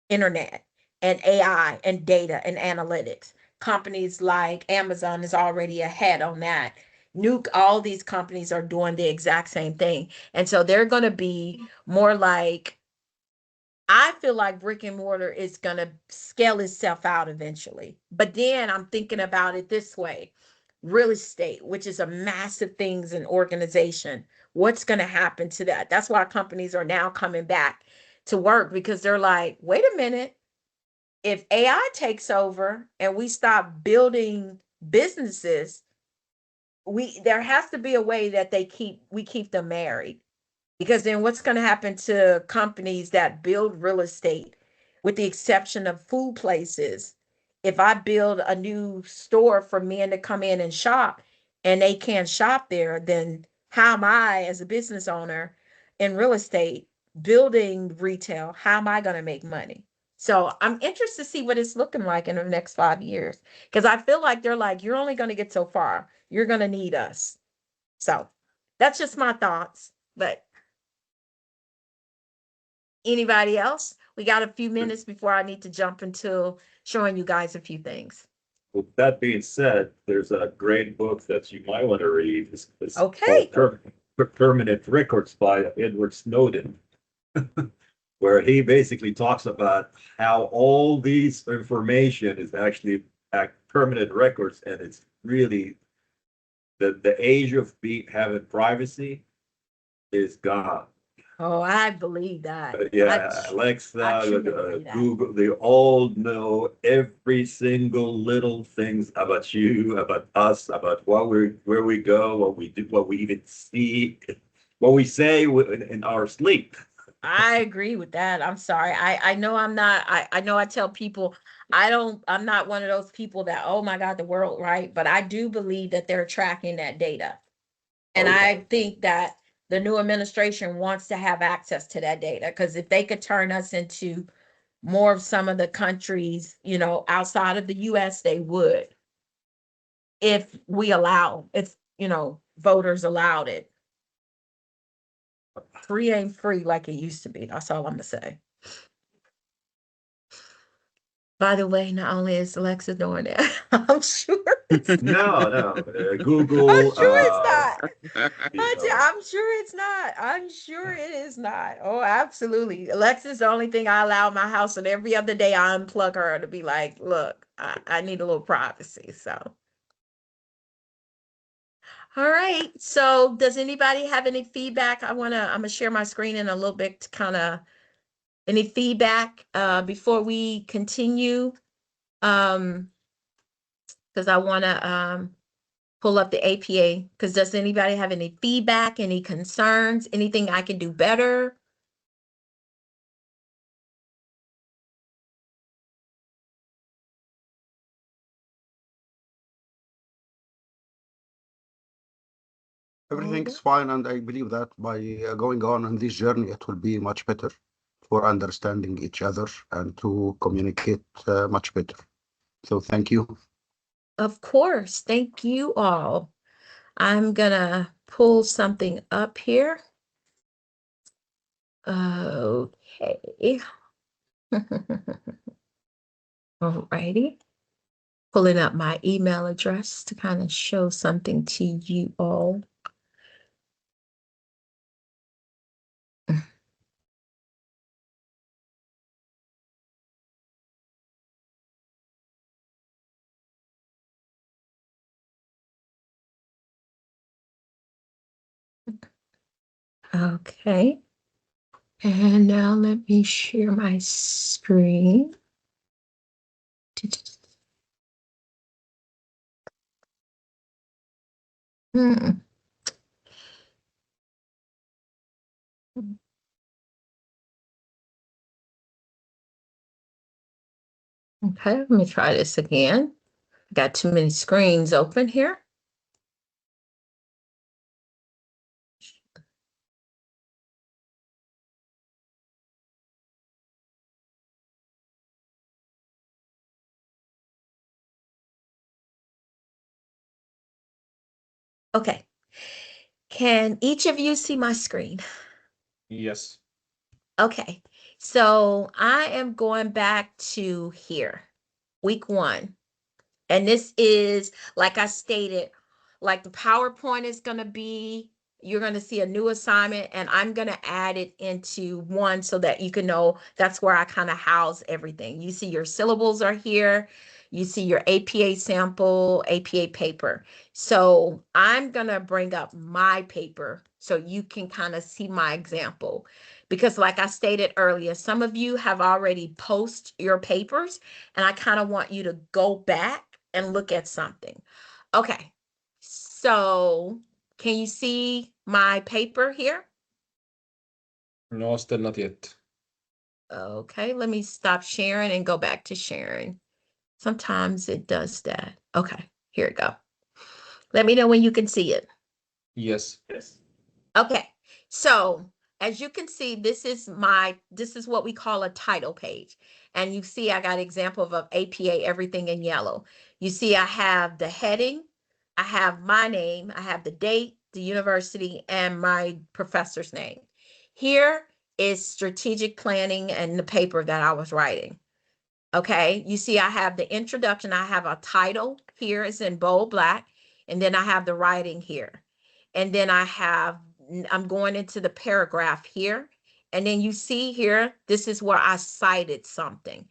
internet and AI and data and analytics. Companies like Amazon is already ahead on that. All these companies are doing the exact same thing. And so they're going to be more like, I feel like brick and mortar is going to scale itself out eventually. But then I'm thinking about it this way: real estate, which is a massive things in organization. What's going to happen to that? That's why companies are now coming back to work, because they're like, wait a minute, if AI takes over and we stop building businesses, there has to be a way that we keep them married. Because then what's going to happen to companies that build real estate, with the exception of food places? If I build a new store for men to come in and shop and they can't shop there, then how am I, as a business owner in real estate, building retail, how am I going to make money? So I'm interested to see what it's looking like in the next 5 years, because I feel like they're like, you're only going to get so far. You're going to need us. So that's just my thoughts. But anybody else? We got a few minutes before I need to jump into showing you guys a few things. With that being said, there's a great book that you might want to read. It's Okay. called Permanent Records by Edward Snowden, where he basically talks about how all these information is actually permanent records, and it's really the age of having privacy is gone. Oh, I believe that. Yeah, I Alexa, truly believe that. Google, they all know every single little things about you, about us, about where we go, what we do, what we even see, what we say in our sleep. I agree with that. I'm sorry. I know I'm not, I know I tell people, I'm not one of those people that, oh my God, the world, right? But I do believe that they're tracking that data. And I think that the new administration wants to have access to that data, because if they could turn us into more of some of the countries, you know, outside of the US, they would, if you know, voters allowed it. Free ain't free like it used to be. That's all I'm gonna say. By the way, not only is Alexa doing that, I'm sure it's No, I'm Google, sure it's not. you know, I'm sure it's not. I'm sure it is not. Oh, absolutely. Alexa's the only thing I allow in my house, and every other day I unplug her to be like, look, I need a little privacy. So, all right. So does anybody have any feedback? I'm gonna share my screen in a little bit to kind of any feedback before we continue. Because I want to pull up the APA. Because does anybody have any feedback, any concerns, anything I can do better? Everything's fine, and I believe that by going on this journey, it will be much better for understanding each other and to communicate much better. So thank you. Of course. Thank you all. I'm gonna pull something up here. Okay. Alrighty. Pulling up my email address to kind of show something to you all. Okay. And now let me share my screen. Hmm. Okay, let me try this again. Got too many screens open here. Okay. Can each of you see my screen? Yes. Okay. So I am going back to here, week 1. And this is, like I stated, like the PowerPoint is going to be, you're going to see a new assignment, and I'm going to add it into one so that you can know that's where I kind of house everything. You see your syllables are here. You see your APA sample, APA paper. So I'm going to bring up my paper so you can kind of see my example. Because like I stated earlier, some of you have already posted your papers, and I kind of want you to go back and look at something. Okay, so can you see my paper here? No, still not yet. Okay, let me stop sharing and go back to sharing. Sometimes it does that. Okay, here we go. Let me know when you can see it. Yes. Okay, so as you can see, this is what we call a title page. And you see I got example of APA, everything in yellow. You see I have the heading, I have my name, I have the date, the university, and my professor's name. Here is strategic planning and the paper that I was writing. Okay, you see I have the introduction, I have a title here, it's in bold black, and then I have the writing here. And then I'm going into the paragraph here. And then you see here, this is where I cited something.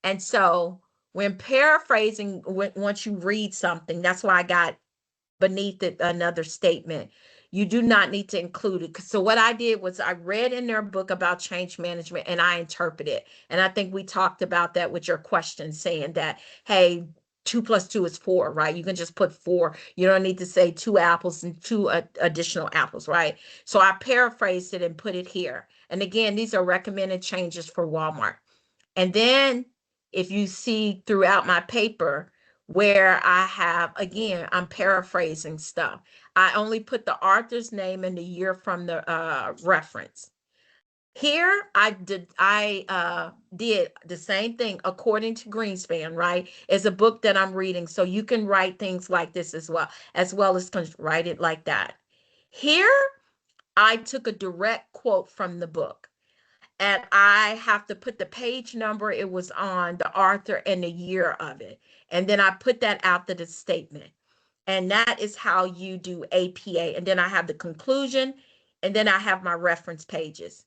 And so when paraphrasing, once you read something, that's why I got beneath it another statement. You do not need to include it. So what I did was I read in their book about change management and I interpreted. And I think we talked about that with your question saying that, hey, 2 plus 2 is 4, right? You can just put 4. You don't need to say 2 apples and 2 additional apples, right? So I paraphrased it and put it here. And again, these are recommended changes for Walmart. And then if you see throughout my paper where I have, again, I'm paraphrasing stuff. I only put the author's name and the year from the reference. Here I did the same thing according to Greenspan, right? It's a book that I'm reading, so you can write things like this as well as write it like that. Here I took a direct quote from the book, and I have to put the page number it was on, the author, and the year of it, and then I put that after the statement. And that is how you do APA. And then I have the conclusion, and then I have my reference pages.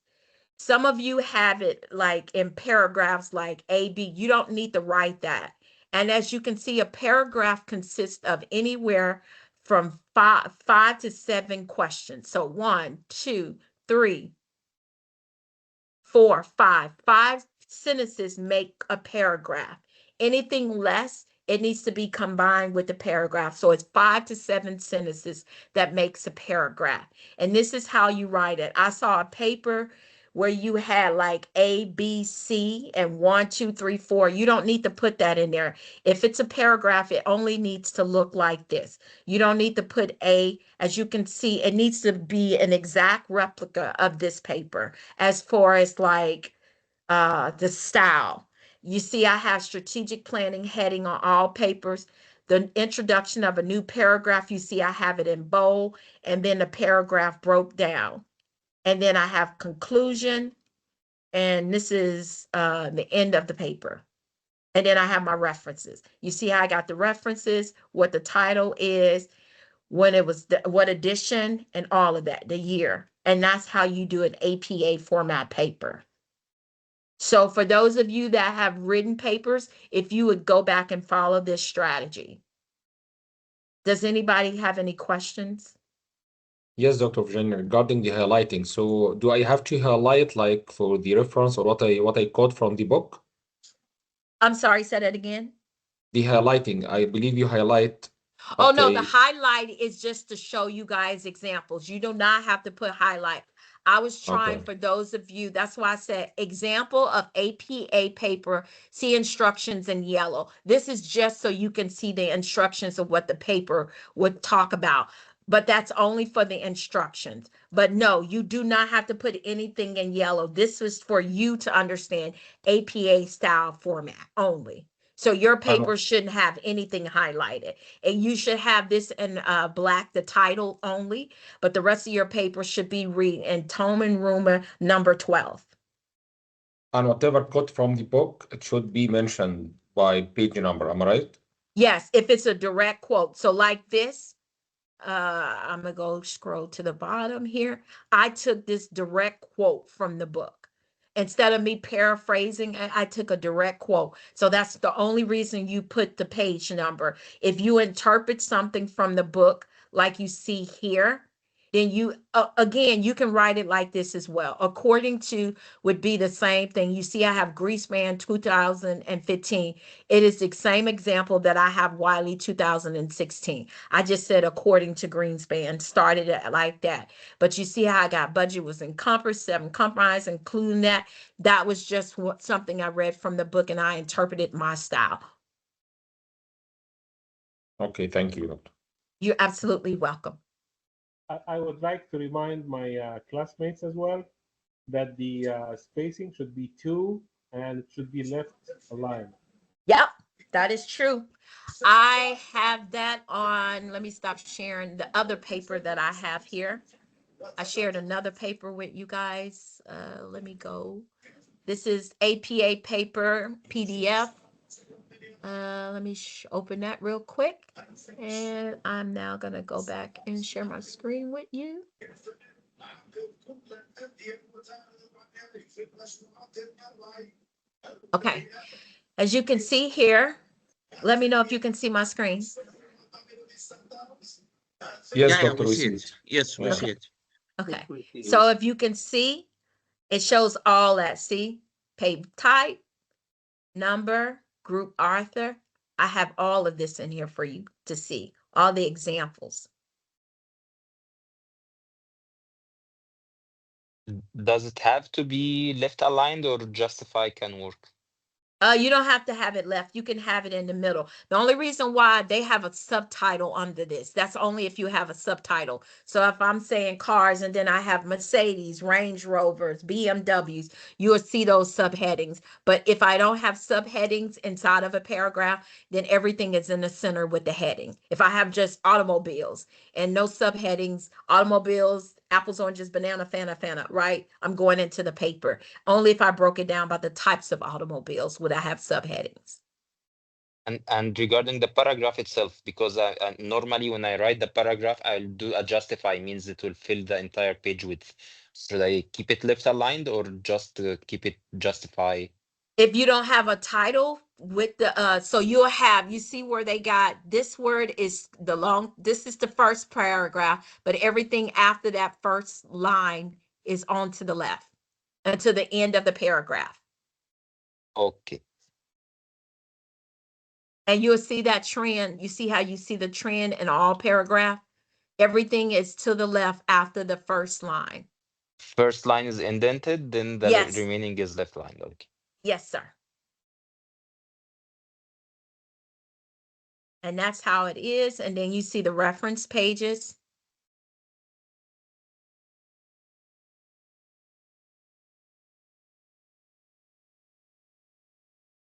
Some of you have it like in paragraphs like A, B. You don't need to write that. And as you can see, a paragraph consists of anywhere from five to 7 questions. So 1, 2, 3, 4, 5. 5 sentences make a paragraph. Anything less, it needs to be combined with the paragraph. So it's 5 to 7 sentences that makes a paragraph. And this is how you write it. I saw a paper where you had like A, B, C, and 1, 2, 3, 4. You don't need to put that in there. If it's a paragraph, it only needs to look like this. You don't need to put A. As you can see, it needs to be an exact replica of this paper as far as like the style. You see, I have strategic planning heading on all papers. The introduction of a new paragraph, you see, I have it in bold, and then the paragraph broke down. And then I have conclusion, and this is the end of the paper. And then I have my references. You see how I got the references, what the title is, when it was, what edition, and all of that, the year. And that's how you do an APA format paper. So for those of you that have written papers, if you would go back and follow this strategy. Does anybody have any questions? Yes, Dr. Virginia, regarding the highlighting. So do I have to highlight like for the reference or what I quote from the book? I'm sorry, say that again. The highlighting, I believe you highlight. Oh, no, the Okay. highlight is just to show you guys examples. You do not have to put highlight. I was trying Okay. for those of you, that's why I said example of APA paper, see instructions in yellow. This is just so you can see the instructions of what the paper would talk about. But that's only for the instructions. But no, you do not have to put anything in yellow. This is for you to understand APA style format only. So your paper shouldn't have anything highlighted. And you should have this in black, the title only, but the rest of your paper should be read in Tolman Ruma number 12. And whatever quote from the book, it should be mentioned by page number, am I right? Yes, if it's a direct quote. So like this, I'm gonna go scroll to the bottom here. I took this direct quote from the book. Instead of me paraphrasing, I took a direct quote. So that's the only reason you put the page number. If you interpret something from the book, like you see here, then you, again, you can write it like this as well. According to would be the same thing. You see, I have Greaseman 2015. It is the same example that I have Wiley 2016. I just said according to Greenspan, started it like that. But you see how I got budget was encompassed, 7 compromise, including that. That was just something I read from the book, and I interpreted my style. Okay, thank you, Doctor. You're absolutely welcome. I would like to remind my classmates as well that the spacing should be 2 and it should be left aligned. Yep, that is true. I have that on, let me stop sharing the other paper that I have here. I shared another paper with you guys. Let me go. This is APA paper PDF. Let me open that real quick. And I'm now going to go back and share my screen with you. Okay. As you can see here, let me know if you can see my screen. Yes, Yeah, Doctor, we we see see it. it. Yes, we Yeah. see it. Okay. So if you can see, it shows all that. See, page type, number, group author, I have all of this in here for you to see, all the examples. Does it have to be left aligned or justify can work? You don't have to have it left. You can have it in the middle. The only reason why they have a subtitle under this, that's only if you have a subtitle. So if I'm saying cars and then I have Mercedes, Range Rovers, BMWs, you'll see those subheadings. But if I don't have subheadings inside of a paragraph, then everything is in the center with the heading. If I have just automobiles and no subheadings, automobiles, apples, oranges, banana, Fanta, right? I'm going into the paper. Only if I broke it down by the types of automobiles would I have subheadings. And regarding the paragraph itself, because I normally when I write the paragraph, I'll do a justify, means it will fill the entire page with. Should I keep it left aligned or just keep it justify? If you don't have a title with the so you'll have, you see where they got this word is the long, this is the first paragraph, but everything after that first line is on to the left until the end of the paragraph. Okay. And you'll see that trend. You see how you see the trend in all paragraph? Everything is to the left after the first line. First line is indented, then the Yes. remaining is left aligned. Okay. Yes, sir. And that's how it is. And then you see the reference pages.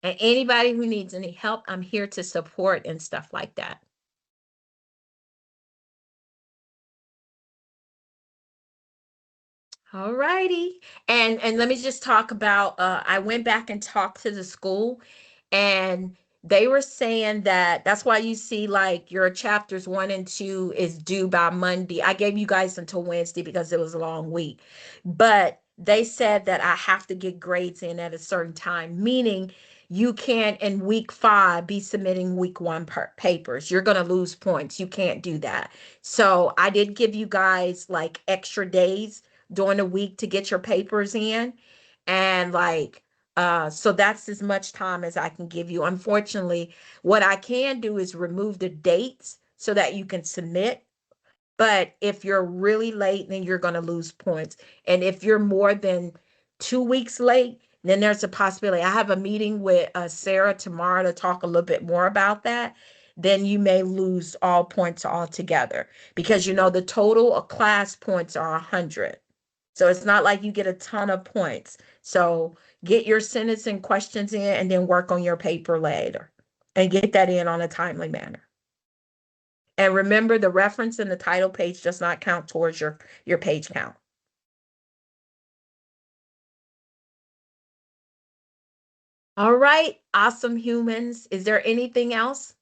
And anybody who needs any help, I'm here to support and stuff like that. All righty. And let me just talk about, I went back and talked to the school, and they were saying that that's why you see like your chapters 1 and 2 is due by Monday. I gave you guys until Wednesday because it was a long week, but they said that I have to get grades in at a certain time, meaning you can't in week 5 be submitting week 1 papers. You're going to lose points. You can't do that. So I did give you guys like extra days during the week to get your papers in, and like so that's as much time as I can give you. Unfortunately, what I can do is remove the dates so that you can submit, but if you're really late, then you're going to lose points. And if you're more than 2 weeks late, then there's a possibility. I have a meeting with Sarah tomorrow to talk a little bit more about that. Then you may lose all points altogether, because you know the total of class points are 100. So it's not like you get a ton of points. So get your sentence and questions in and then work on your paper later and get that in on a timely manner. And remember, the reference in the title page does not count towards your page count. All right, awesome humans. Is there anything else?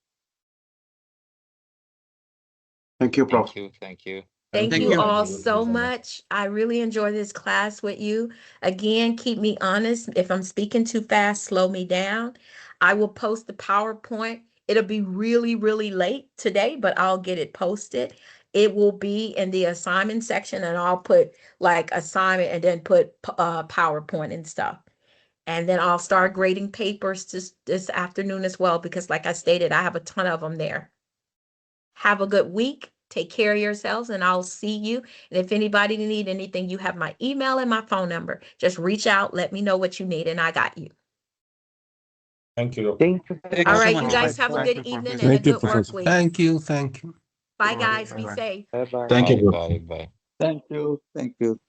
Thank you, Prof. Thank you. Thank you. Thank Thank you you. all so much. I really enjoy this class with you. Again, keep me honest. If I'm speaking too fast, slow me down. I will post the PowerPoint. It'll be really, really late today, but I'll get it posted. It will be in the assignment section, and I'll put like assignment and then put PowerPoint and stuff. And then I'll start grading papers this afternoon as well, because like I stated, I have a ton of them there. Have a good week. Take care of yourselves, and I'll see you. And if anybody need anything, you have my email and my phone number. Just reach out, let me know what you need, and I got you. Thank you. Thank you. Thank All you so right, much. you guys have a Thank good you, evening Professor. and a Thank you, good work Professor. week. Thank you. Thank you. Bye, Bye-bye. guys. Be Bye-bye. safe. Bye bye. Thank you. Bye. Bye. Bye. Thank you. Thank you.